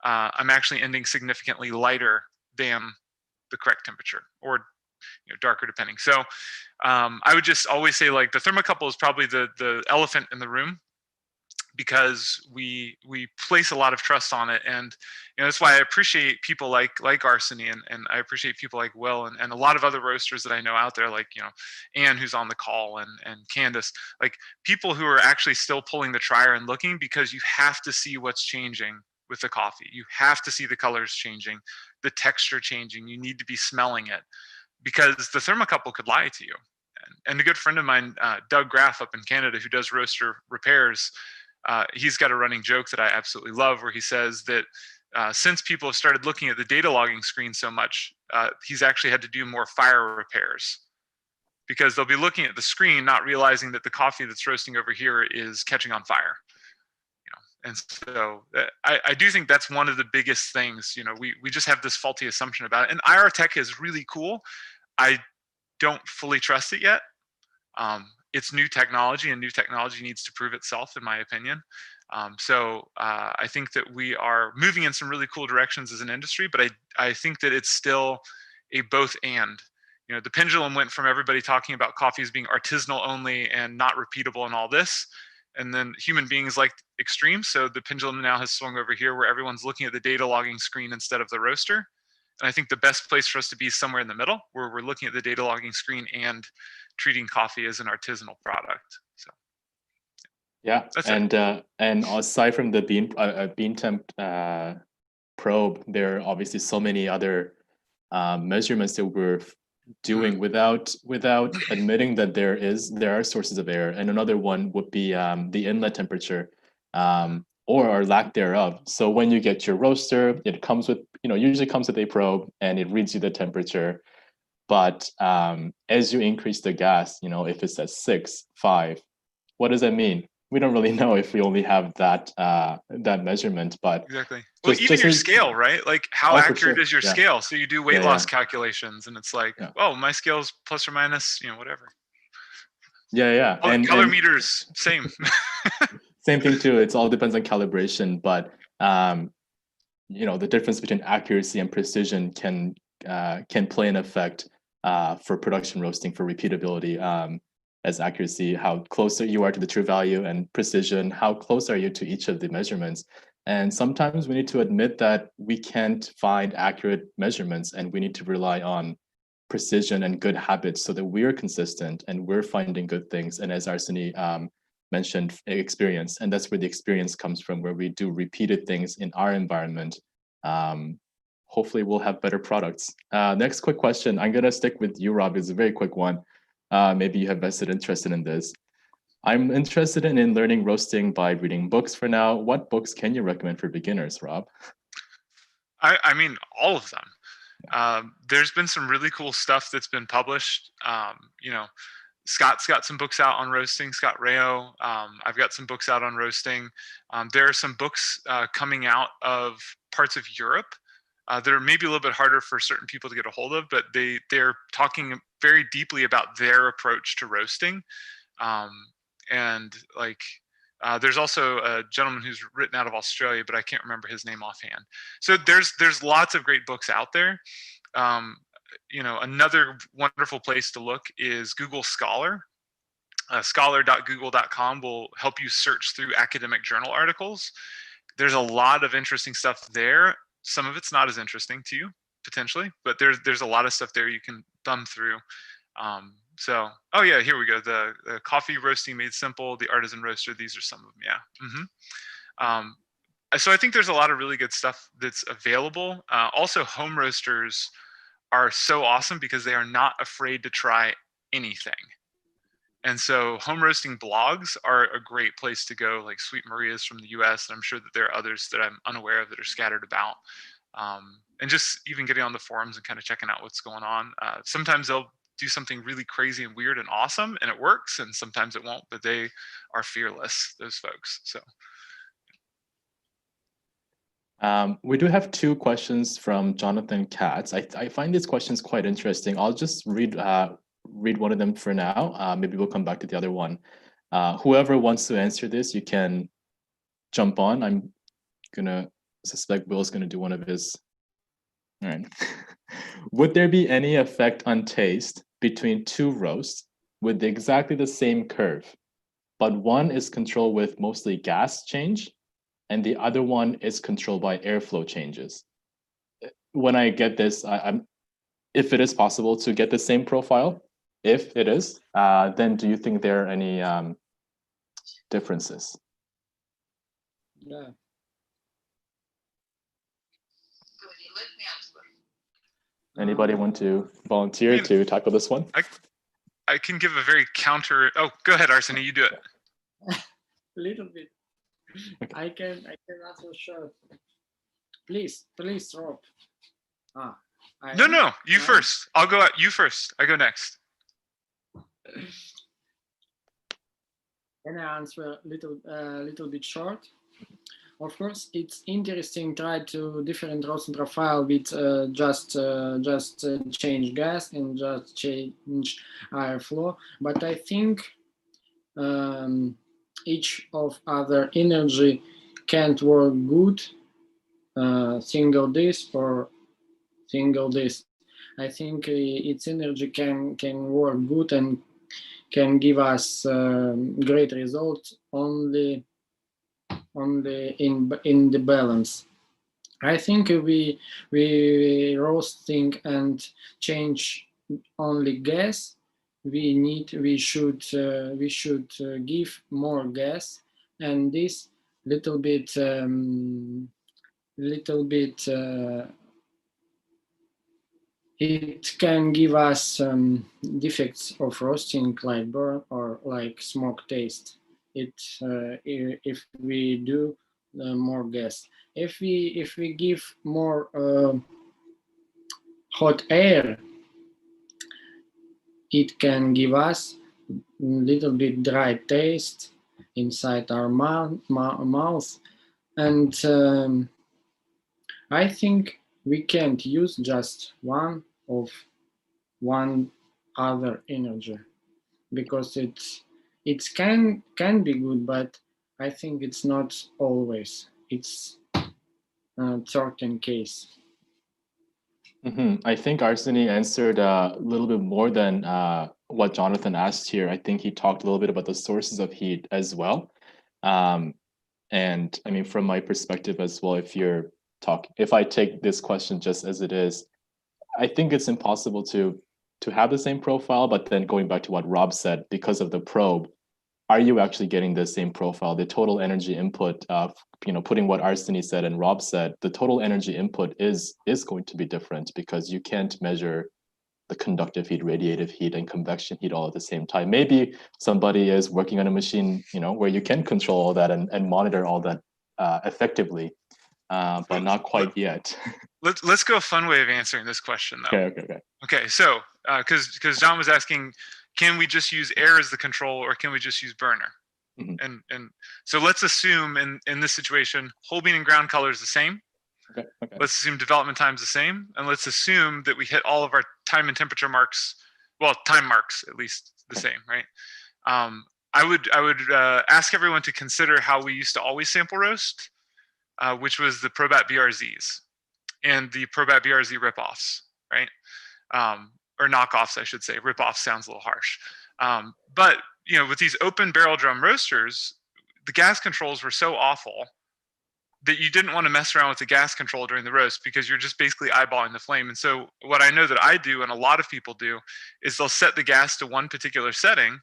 I'm actually ending significantly lighter than the correct temperature, or darker depending. So I would just always say, like, the thermocouple is probably the elephant in the room, because we place a lot of trust on it. And that's why I appreciate people like Arseniy, and I appreciate people like Will, and a lot of other roasters that I know out there, like Anne, who's on the call, and Candace, like people who are actually still pulling the trier and looking, because you have to see what's changing with the coffee. You have to see the colors changing, the texture changing. You need to be smelling it, because the thermocouple could lie to you. And a good friend of mine, Doug Graff up in Canada, who does roaster repairs, he's got a running joke that I absolutely love, where he says that since people have started looking at the data logging screen so much, he's actually had to do more fire repairs, because they'll be looking at the screen, not realizing that the coffee that's roasting over here is catching on fire. And so I do think that's one of the biggest things. We just have this faulty assumption about it. And IR Tech is really cool. I don't fully trust it yet. It's new technology, and new technology needs to prove itself, in my opinion. So I think that we are moving in some really cool directions as an industry, but I think that it's still a both and. The pendulum went from everybody talking about coffee as being artisanal only and not repeatable and all this, and then human beings like extremes. So the pendulum now has swung over here, where everyone's looking at the data logging screen instead of the roaster. And I think the best place for us to be is somewhere in the middle, where we're looking at the data logging screen and treating coffee as an artisanal product. So Yeah, that's and aside from the bean temp probe, there are obviously so many other measurements that we're doing without admitting that there are sources of error. And another one would be the inlet temperature, or lack thereof. So when you get your roaster, it comes with usually comes with a probe, and it reads you the temperature. But as you increase the gas, if it's at 6, 5, what does that mean? We don't really know if we only have that measurement. But exactly. Well, even your scale, right? Like, how accurate is your scale? So you do weight loss calculations, and it's like, oh, my scale's plus or minus, whatever. Yeah. And color meters, same. Same thing too. It all depends on calibration, but the difference between accuracy and precision can play an effect for production roasting, for repeatability. As accuracy, how closer you are to the true value, and precision, how close are you to each of the measurements. And sometimes we need to admit that we can't find accurate measurements, and we need to rely on precision and good habits so that we're consistent and we're finding good things. And as Arseniy mentioned, experience, and that's where the experience comes from, where we do repeated things in our environment. Hopefully we'll have better products. Next quick question. I'm gonna stick with you, Rob. It's a very quick one. Maybe you have vested interest in this. I'm interested in learning roasting by reading books for now. What books can you recommend for beginners, Rob? I mean, all of them. There's been some really cool stuff that's been published. Scott's got some books out on roasting, Scott Rayo. I've got some books out on roasting. There are some books coming out of parts of Europe that are maybe a little bit harder for certain people to get a hold of, but they're talking very deeply about their approach to roasting. And like, there's also a gentleman who's written out of Australia, but I can't remember his name offhand. So there's lots of great books out there. Another wonderful place to look is Google Scholar. Scholar.google.com will help you search through academic journal articles. There's a lot of interesting stuff there. Some of it's not as interesting to you potentially, but there's a lot of stuff there you can thumb through. Oh yeah, here we go. The coffee roasting made simple, the artisan roaster. These are some of them. Yeah. So I think there's a lot of really good stuff that's available. Also, home roasters are so awesome because they are not afraid to try anything. And so home roasting blogs are a great place to go, like Sweet Maria's from the US. And I'm sure that there are others that I'm unaware of that are scattered about. And just even getting on the forums and kind of checking out what's going on. Sometimes they'll do something really crazy and weird and awesome and it works, and sometimes it won't, but they are fearless, those folks. So. We do have 2 questions from Jonathan Katz. I find these questions quite interesting. I'll just read one of them for now. Maybe we'll come back to the other one. Whoever wants to answer this, you can jump on. I'm gonna suspect Will's gonna do one of his. All right. Would there be any effect on taste between 2 roasts with exactly the same curve, but one is controlled with mostly gas change and the other one is controlled by airflow changes? When I get this, if it is possible to get the same profile, if it is, then do you think there are any differences? Yeah. Anybody want to volunteer to tackle this one? I can give a very counter. Oh, go ahead, Arseniy, you do it. A little bit. Okay. I can answer short. Please, Rob. No, you first. I'll go at you first. I go next. Can I answer a little bit short? Of course, it's interesting try to different roasting profile with just change gas and just change airflow. But I think each of other energy can't work good single this or single this. I think its energy can work good and can give us great results only in the balance. I think we roasting and change only gas. We should give more gas, and this little bit it can give us defects of roasting like burn or like smoke taste. If we do more gas. If we give more hot air, it can give us a little bit dry taste inside our mouth, and I think we can't use just one other energy because it can be good, but I think it's not always. It's a certain case. I think Arseniy answered a little bit more than what Jonathan asked here. I think he talked a little bit about the sources of heat as well. And I mean, from my perspective as well, if I take this question just as it is, I think it's impossible to have the same profile, but then going back to what Rob said, because of the probe, are you actually getting the same profile? The total energy input, putting what Arseniy said and Rob said, the total energy input is going to be different because you can't measure the conductive heat, radiative heat, and convection heat all at the same time. Maybe somebody is working on a machine, where you can control all that and monitor all that effectively, but not quite yet. Let's go a fun way of answering this question, though. Okay. So, because John was asking, can we just use air as the control, or can we just use burner? Mm-hmm. And so let's assume in this situation, whole bean and ground color is the same. Okay. Let's assume development time's the same, and let's assume that we hit all of our time and temperature marks, well, time marks at least the same, right? I would ask everyone to consider how we used to always sample roast, which was the Probat BRZs and the Probat BRZ ripoffs, right? Or knockoffs, I should say. Ripoff sounds a little harsh. But with these open barrel drum roasters, the gas controls were so awful that you didn't want to mess around with the gas control during the roast because you're just basically eyeballing the flame. And so what I know that I do, and a lot of people do, is they'll set the gas to one particular setting.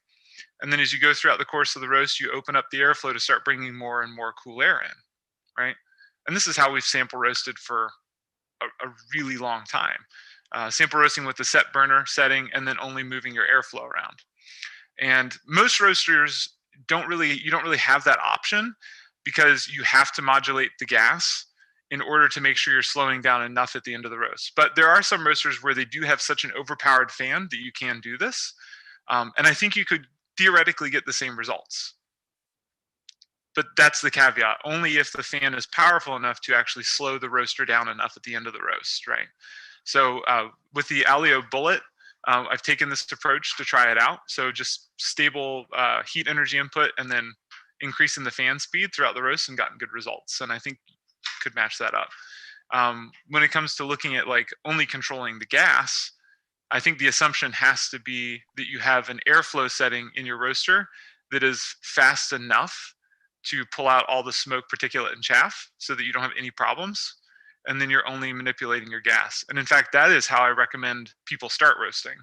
And then as you go throughout the course of the roast, you open up the airflow to start bringing more and more cool air in, right? And this is how we've sample roasted for a really long time. Sample roasting with the set burner setting and then only moving your airflow around. And most roasters you don't really have that option, because you have to modulate the gas in order to make sure you're slowing down enough at the end of the roast. But there are some roasters where they do have such an overpowered fan that you can do this. And I think you could theoretically get the same results. But that's the caveat, only if the fan is powerful enough to actually slow the roaster down enough at the end of the roast, right? So with the Alio Bullet, I've taken this approach to try it out. So just stable heat energy input and then increasing the fan speed throughout the roast and gotten good results. And I think could match that up. When it comes to looking at like only controlling the gas, I think the assumption has to be that you have an airflow setting in your roaster that is fast enough to pull out all the smoke, particulate, and chaff so that you don't have any problems. And then you're only manipulating your gas. And in fact, that is how I recommend people start roasting,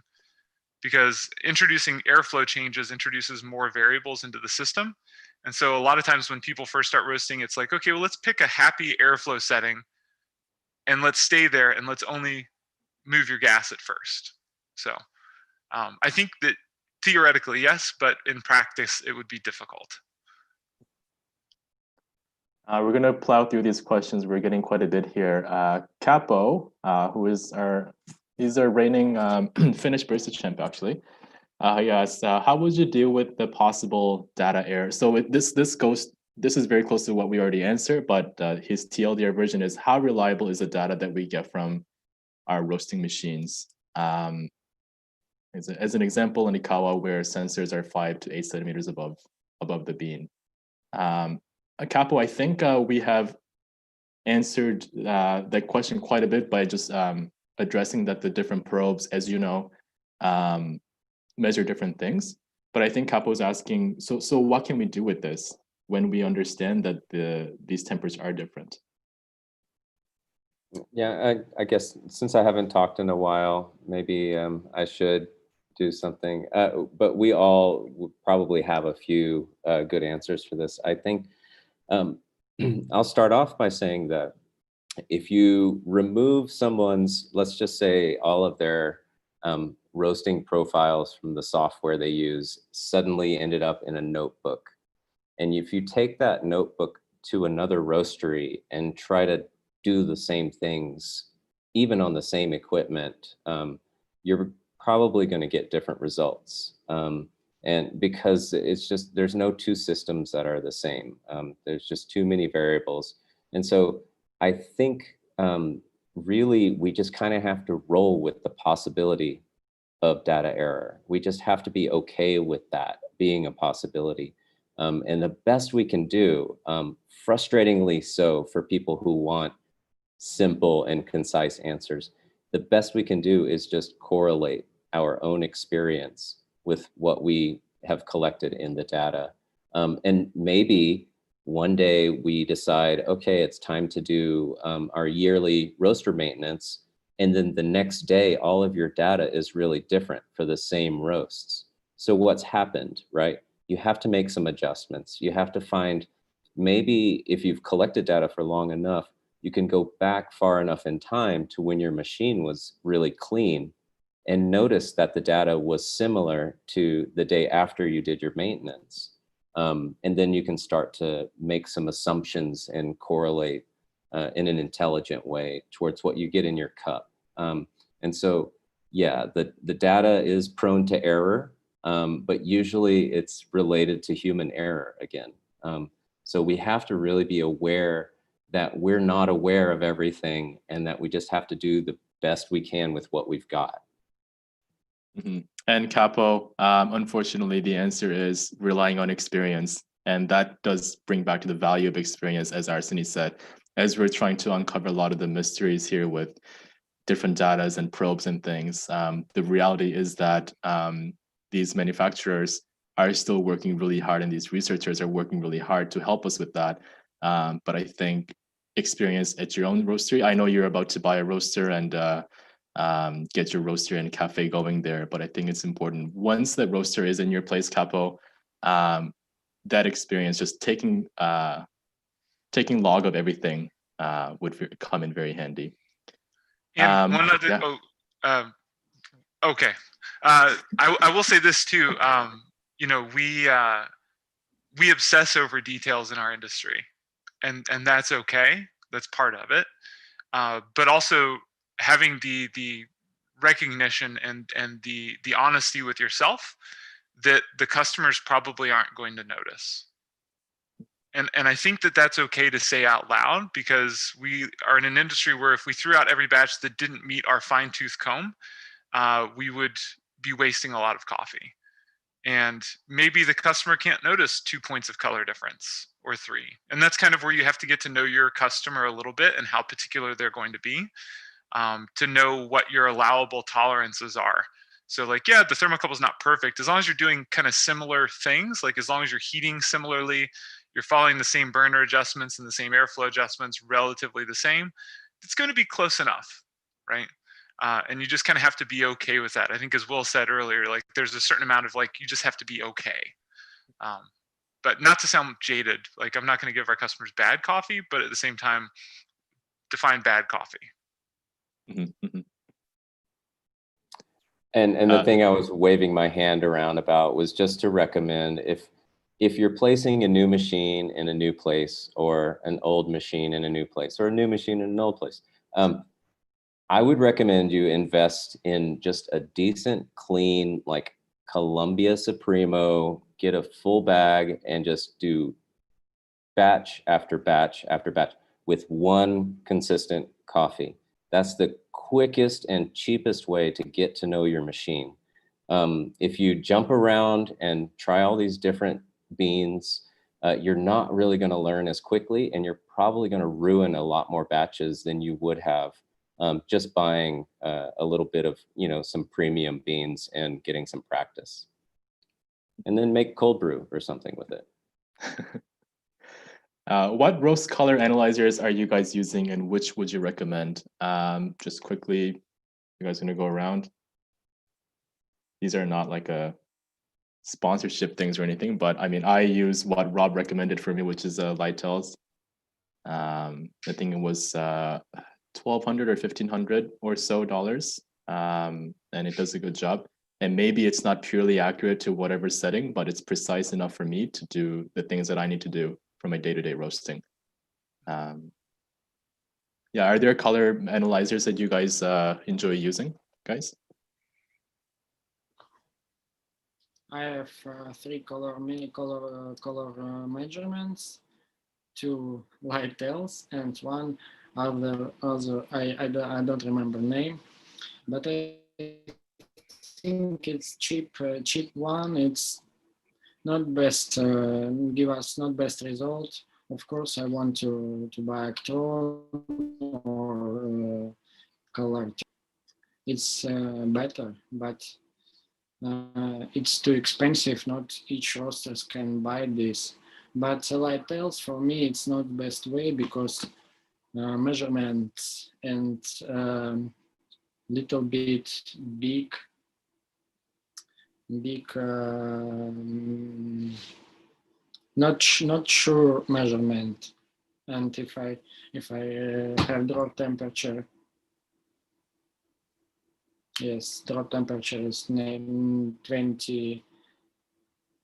because introducing airflow changes introduces more variables into the system. And so a lot of times when people first start roasting, it's like, okay, well, let's pick a happy airflow setting and let's stay there and let's only move your gas at first. So I think that theoretically, yes, but in practice, it would be difficult. We're going to plow through these questions. We're getting quite a bit here. Capo, who is he's our reigning Finnish Barista champ, actually. He asked, how would you deal with the possible data error? So this is very close to what we already answered, but his TLDR version is, how reliable is the data that we get from our roasting machines? As an example, in Ikawa, where sensors are 5 to 8 centimeters above the bean. Capo, I think we have answered that question quite a bit by just addressing that the different probes, as you know, measure different things. But I think Capo is asking, so what can we do with this when we understand that these temperatures are different? Yeah, I guess since I haven't talked in a while, maybe I should do something. But we all would probably have a few good answers for this. I think I'll start off by saying that if you remove someone's, let's just say all of their roasting profiles from the software they use suddenly ended up in a notebook. And if you take that notebook to another roastery and try to do the same things, even on the same equipment, you're probably going to get different results. And because it's just, there's no two systems that are the same. There's just too many variables. And so I think really we just kind of have to roll with the possibility of data error. We just have to be okay with that being a possibility. And the best we can do, frustratingly so for people who want simple and concise answers, the best we can do is just correlate our own experience with what we have collected in the data. And maybe one day we decide, okay, it's time to do our yearly roaster maintenance. And then the next day, all of your data is really different for the same roasts. So what's happened, right? You have to make some adjustments. You have to find, maybe if you've collected data for long enough, you can go back far enough in time to when your machine was really clean and notice that the data was similar to the day after you did your maintenance. And then you can start to make some assumptions and correlate in an intelligent way towards what you get in your cup. And so, yeah, the data is prone to error, but usually it's related to human error again. So we have to really be aware that we're not aware of everything and that we just have to do the best we can with what we've got. Mm-hmm. And Capo, unfortunately, the answer is relying on experience. And that does bring back to the value of experience, as Arseniy said, as we're trying to uncover a lot of the mysteries here with different datas and probes and things. The reality is that these manufacturers are still working really hard, and these researchers are working really hard to help us with that. But I think experience at your own roastery. I know you're about to buy a roaster and get your roaster and cafe going there, but I think it's important once the roaster is in your place, Capo, that experience, just taking log of everything would come in very handy. And one other, yeah. Okay. I will say this too. You know, we obsess over details in our industry, and that's okay. That's part of it. But also having the recognition and the honesty with yourself that the customers probably aren't going to notice. And I think that that's okay to say out loud, because we are in an industry where if we threw out every batch that didn't meet our fine-tooth comb, we would be wasting a lot of coffee. And maybe the customer can't notice 2 points of color difference or 3. And that's kind of where you have to get to know your customer a little bit and how particular they're going to be, to know what your allowable tolerances are. So like, yeah, the thermocouple is not perfect. As long as you're doing kind of similar things, like as long as you're heating similarly, you're following the same burner adjustments and the same airflow adjustments, relatively the same, it's going to be close enough, right? And you just kind of have to be okay with that. I think, as Will said earlier, like there's a certain amount of like, you just have to be okay. But not to sound jaded, like I'm not going to give our customers bad coffee, but at the same time, define bad coffee. Mm-hmm, mm-hmm. And the thing I was waving my hand around about was just to recommend, if you're placing a new machine in a new place, or an old machine in a new place, or a new machine in an old place, I would recommend you invest in just a decent, clean, like Columbia Supremo, get a full bag and just do batch after batch after batch with one consistent coffee. That's the quickest and cheapest way to get to know your machine. If you jump around and try all these different beans, you're not really going to learn as quickly, and you're probably going to ruin a lot more batches than you would have just buying a little bit of, some premium beans and getting some practice. And then make cold brew or something with it. What roast color analyzers are you guys using, and which would you recommend? Just quickly, you guys gonna go around? These are not like a sponsorship things or anything, but I mean, I use what Rob recommended for me, which is Lightel's. I think it was $1,200 or $1,500 or so dollars, and it does a good job. And maybe it's not purely accurate to whatever setting, but it's precise enough for me to do the things that I need to do for my day-to-day roasting. Yeah, are there color analyzers that you guys enjoy using, guys? I have 3 mini color measurements, 2 Lightel's, and 1 other I don't remember name, but I think it's cheap one. It's not best, give us not best result. Of course, I want to buy Actron or color. It's better, but it's too expensive. Not each roasters can buy this. But Lightel's, for me, it's not the best way, because measurements and little bit big not sure measurement. And if I have drop temperature, yes, drop temperature is 20,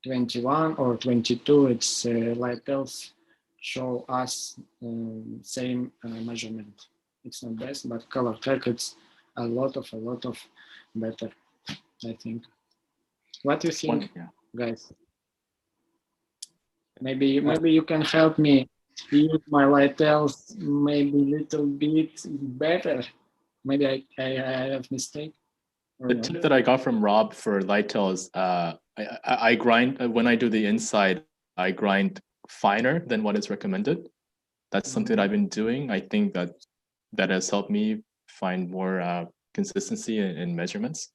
21 or 22, it's Lightel's show us same measurement. It's not best, but color track, it's a lot of better, I think. What do you think, guys? Maybe you can help me use my light tails maybe a little bit better. Maybe I have mistake. Or The no. tip that I got from Rob for light tail is I grind when I do the inside, I grind finer than what is recommended. That's something that I've been doing. I think that has helped me find more consistency in measurements.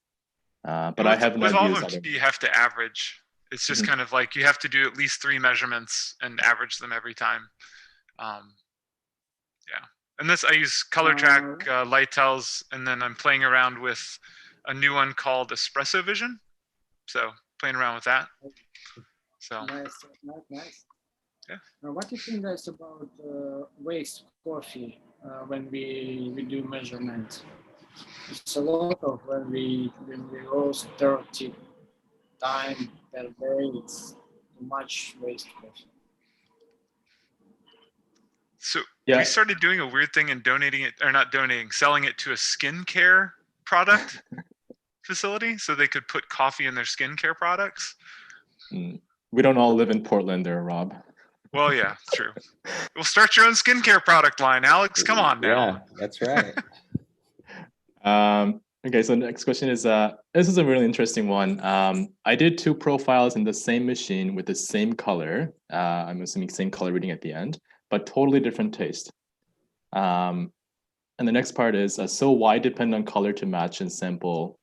But I have with not all of used them other. too, you have to average. It's just kind of like you have to do at least 3 measurements and average them every time. Yeah, and this I use color track light tells, and then I'm playing around with a new one called Espresso Vision. So playing around with that. So Nice. yeah. What do you think guys about waste coffee when we do measurement? It's a lot of when we roast 30 time per day. It's too much waste coffee. So Yeah. we started doing a weird thing and donating it, or not donating, selling it to a skincare product facility so they could put coffee in their skincare products. We don't all live in Portland there, Rob. Well, yeah, true. We'll start your own skincare product line, Alex. Come on now. Yeah, that's right. Okay, so the next question is, this is a really interesting one. I did 2 profiles in the same machine with the same color. I'm assuming same color reading at the end, but totally different taste. And the next part is, so why depend on color to match and sample?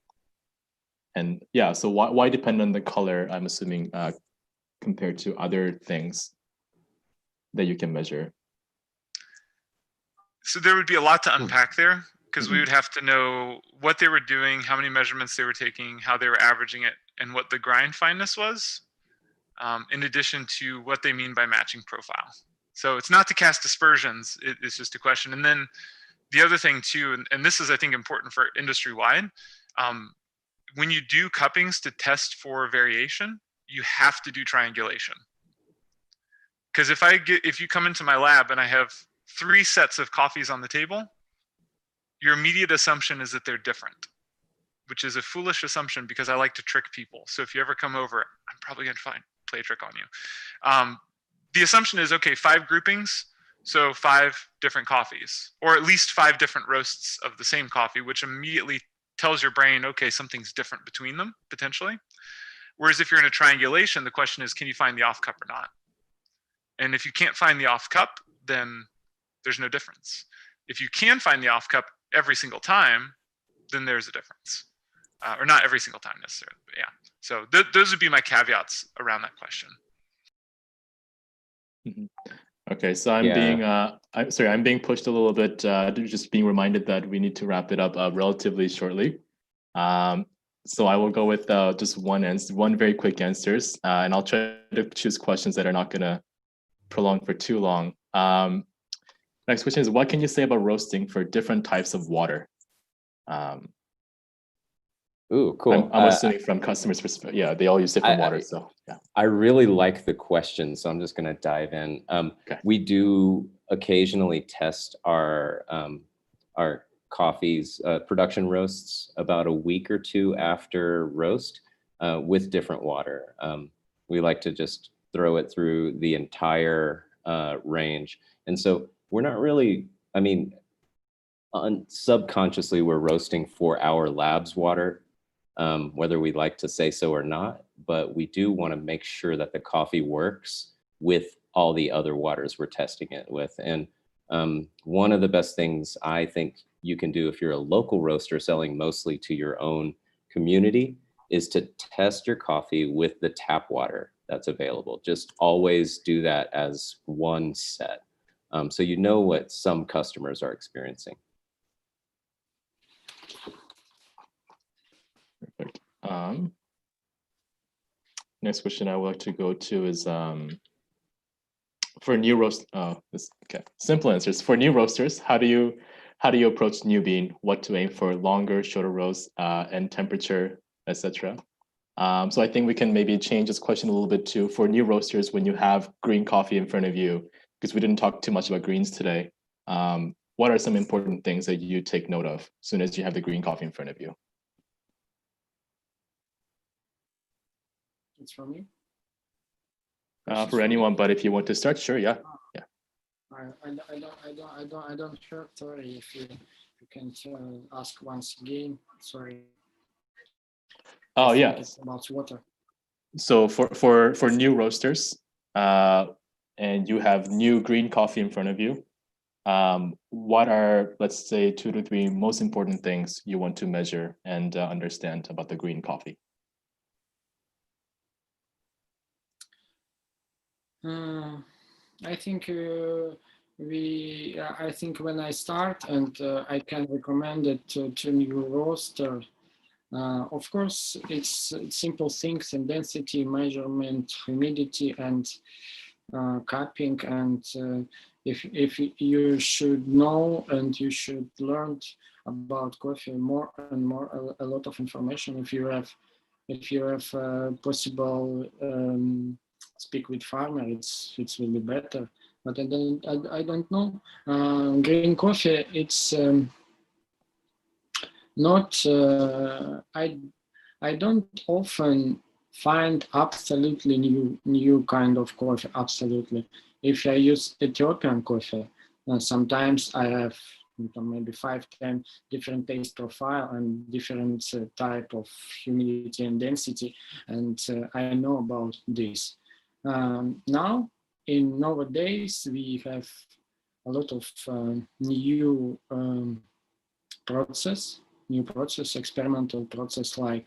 And yeah, so why depend on the color, I'm assuming, compared to other things that you can measure? So there would be a lot to unpack there, because we would have to know what they were doing, how many measurements they were taking, how they were averaging it, and what the grind fineness was, in addition to what they mean by matching profile. So it's not to cast aspersions, it's just a question. And then the other thing too, and this is I think important for industry-wide, when you do cuppings to test for variation, you have to do triangulation. Because if you come into my lab and I have 3 sets of coffees on the table, your immediate assumption is that they're different, which is a foolish assumption because I like to trick people. So if you ever come over, I'm probably going to play a trick on you. The assumption is, okay, 5 groupings, so 5 different coffees, or at least 5 different roasts of the same coffee, which immediately tells your brain, okay, something's different between them, potentially. Whereas if you're in a triangulation, the question is, can you find the off cup or not? And if you can't find the off cup, then there's no difference. If you can find the off cup every single time, then there's a difference. Or not every single time necessarily, but yeah. So those would be my caveats around that question. Okay, so I'm being pushed a little bit, just being reminded that we need to wrap it up relatively shortly. So I will go with just one very quick answers, and I'll try to choose questions that are not going to prolong for too long. Next question is, what can you say about roasting for different types of water? Ooh, cool. I'm assuming from customers' perspective, yeah, they all use different water, so yeah. I really like the question, so I'm just going to dive in. Okay. We do occasionally test our coffee's production roasts about a week or 2 after roast with different water. We like to just throw it through the entire range. And so we're not really, I mean, subconsciously we're roasting for our lab's water, whether we like to say so or not, but we do want to make sure that the coffee works with all the other waters we're testing it with. And one of the best things I think you can do if you're a local roaster selling mostly to your own community is to test your coffee with the tap water that's available. Just always do that as one set. So you know what some customers are experiencing. Perfect. Next question I would like to go to is for new roast. Okay. Simple answers for new roasters. How do you approach new bean? What to aim for? Longer, shorter roast, and temperature, etc. So I think we can maybe change this question a little bit to for new roasters when you have green coffee in front of you, because we didn't talk too much about greens today. What are some important things that you take note of as soon as you have the green coffee in front of you? It's for me. For anyone, but if you want to start, sure, yeah. I don't hear. Sorry, if you can ask once again. Sorry. Oh, I think yeah. it's about water. So for new roasters, and you have new green coffee in front of you, what are, let's say, 2 to 3 most important things you want to measure and understand about the green coffee? I think I think when I start, and I can recommend it to new roaster. Of course, it's simple things in density, measurement, humidity, and cupping. And if you should know and you should learn about coffee more and more, a lot of information. If you have possible speak with farmer, it's really better. But I don't know. Green coffee, it's not. I don't often find absolutely new kind of coffee. Absolutely, if I use Ethiopian coffee, sometimes I have maybe 5-10 different taste profile and different type of humidity and density, and I know about this. Now, nowadays, we have a lot of new experimental process, like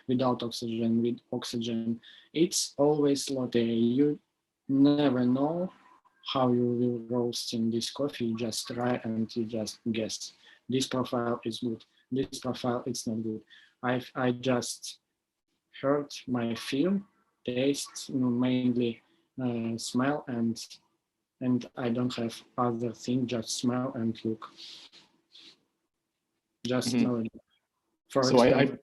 without oxygen, with oxygen. It's always lottery. You never know how you will roast in this coffee. You just try and you just guess. This profile is good. This profile is not good. I just heard my feel, taste, mainly smell, and I don't have other thing. Just smell and look. Just know. For So example,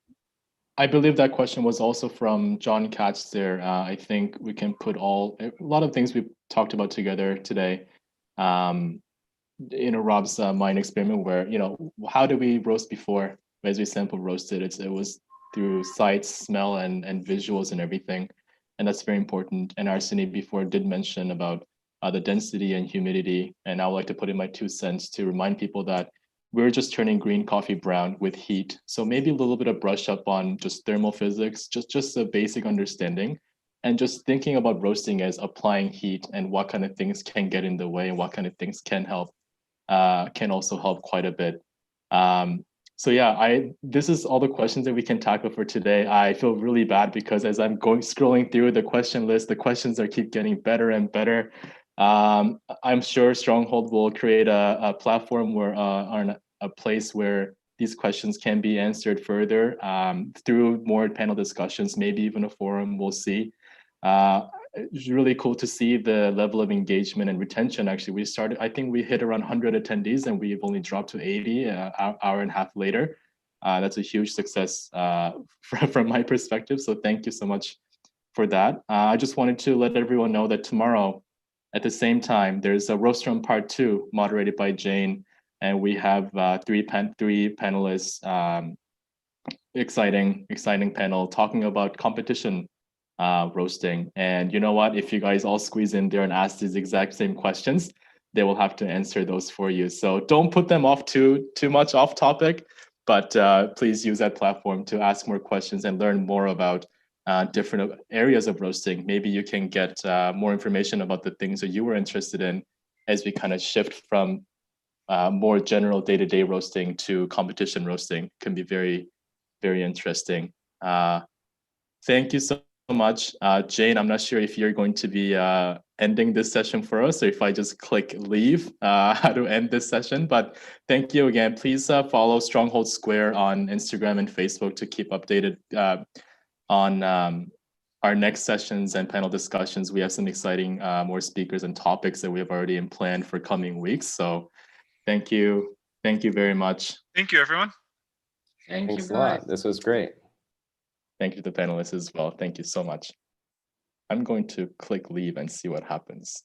I believe that question was also from John Katz there. I think we can put a lot of things we've talked about together today. Rob's mind experiment where, how do we roast before as we sample roasted? It was through sights, smell, and visuals and everything. And that's very important. And Arseniy before did mention about the density and humidity. And I would like to put in my 2 cents to remind people that we're just turning green coffee brown with heat. So maybe a little bit of brush up on just thermal physics, just a basic understanding, and just thinking about roasting as applying heat and what kind of things can get in the way and what kind of things can help, can also help quite a bit. So yeah, this is all the questions that we can tackle for today. I feel really bad because as I'm scrolling through the question list, the questions are keep getting better and better. I'm sure Stronghold will create a platform where a place where these questions can be answered further through more panel discussions, maybe even a forum. We'll see. It's really cool to see the level of engagement and retention. Actually, I think we hit around 100 attendees and we've only dropped to 80 an hour and a half later. That's a huge success from my perspective. So thank you so much for that. I just wanted to let everyone know that tomorrow at the same time, there's a Roastrum Part 2 moderated by Jane. And we have three panelists, exciting panel talking about competition roasting. And you know what? If you guys all squeeze in there and ask these exact same questions, they will have to answer those for you. So don't put them off too much off topic, but please use that platform to ask more questions and learn more about different areas of roasting. Maybe you can get more information about the things that you were interested in as we kind of shift from more general day-to-day roasting to competition roasting. Can be very, very interesting. Thank you so much. Jane, I'm not sure if you're going to be ending this session for us or if I just click leave how to end this session, but thank you again. Please follow Stronghold Square on Instagram and Facebook to keep updated on our next sessions and panel discussions. We have some exciting more speakers and topics that we have already in plan for coming weeks. So thank you very much. Thank you, everyone. Thanks a lot. This was great. Thank you to the panelists as well. Thank you so much. I'm going to click leave and see what happens.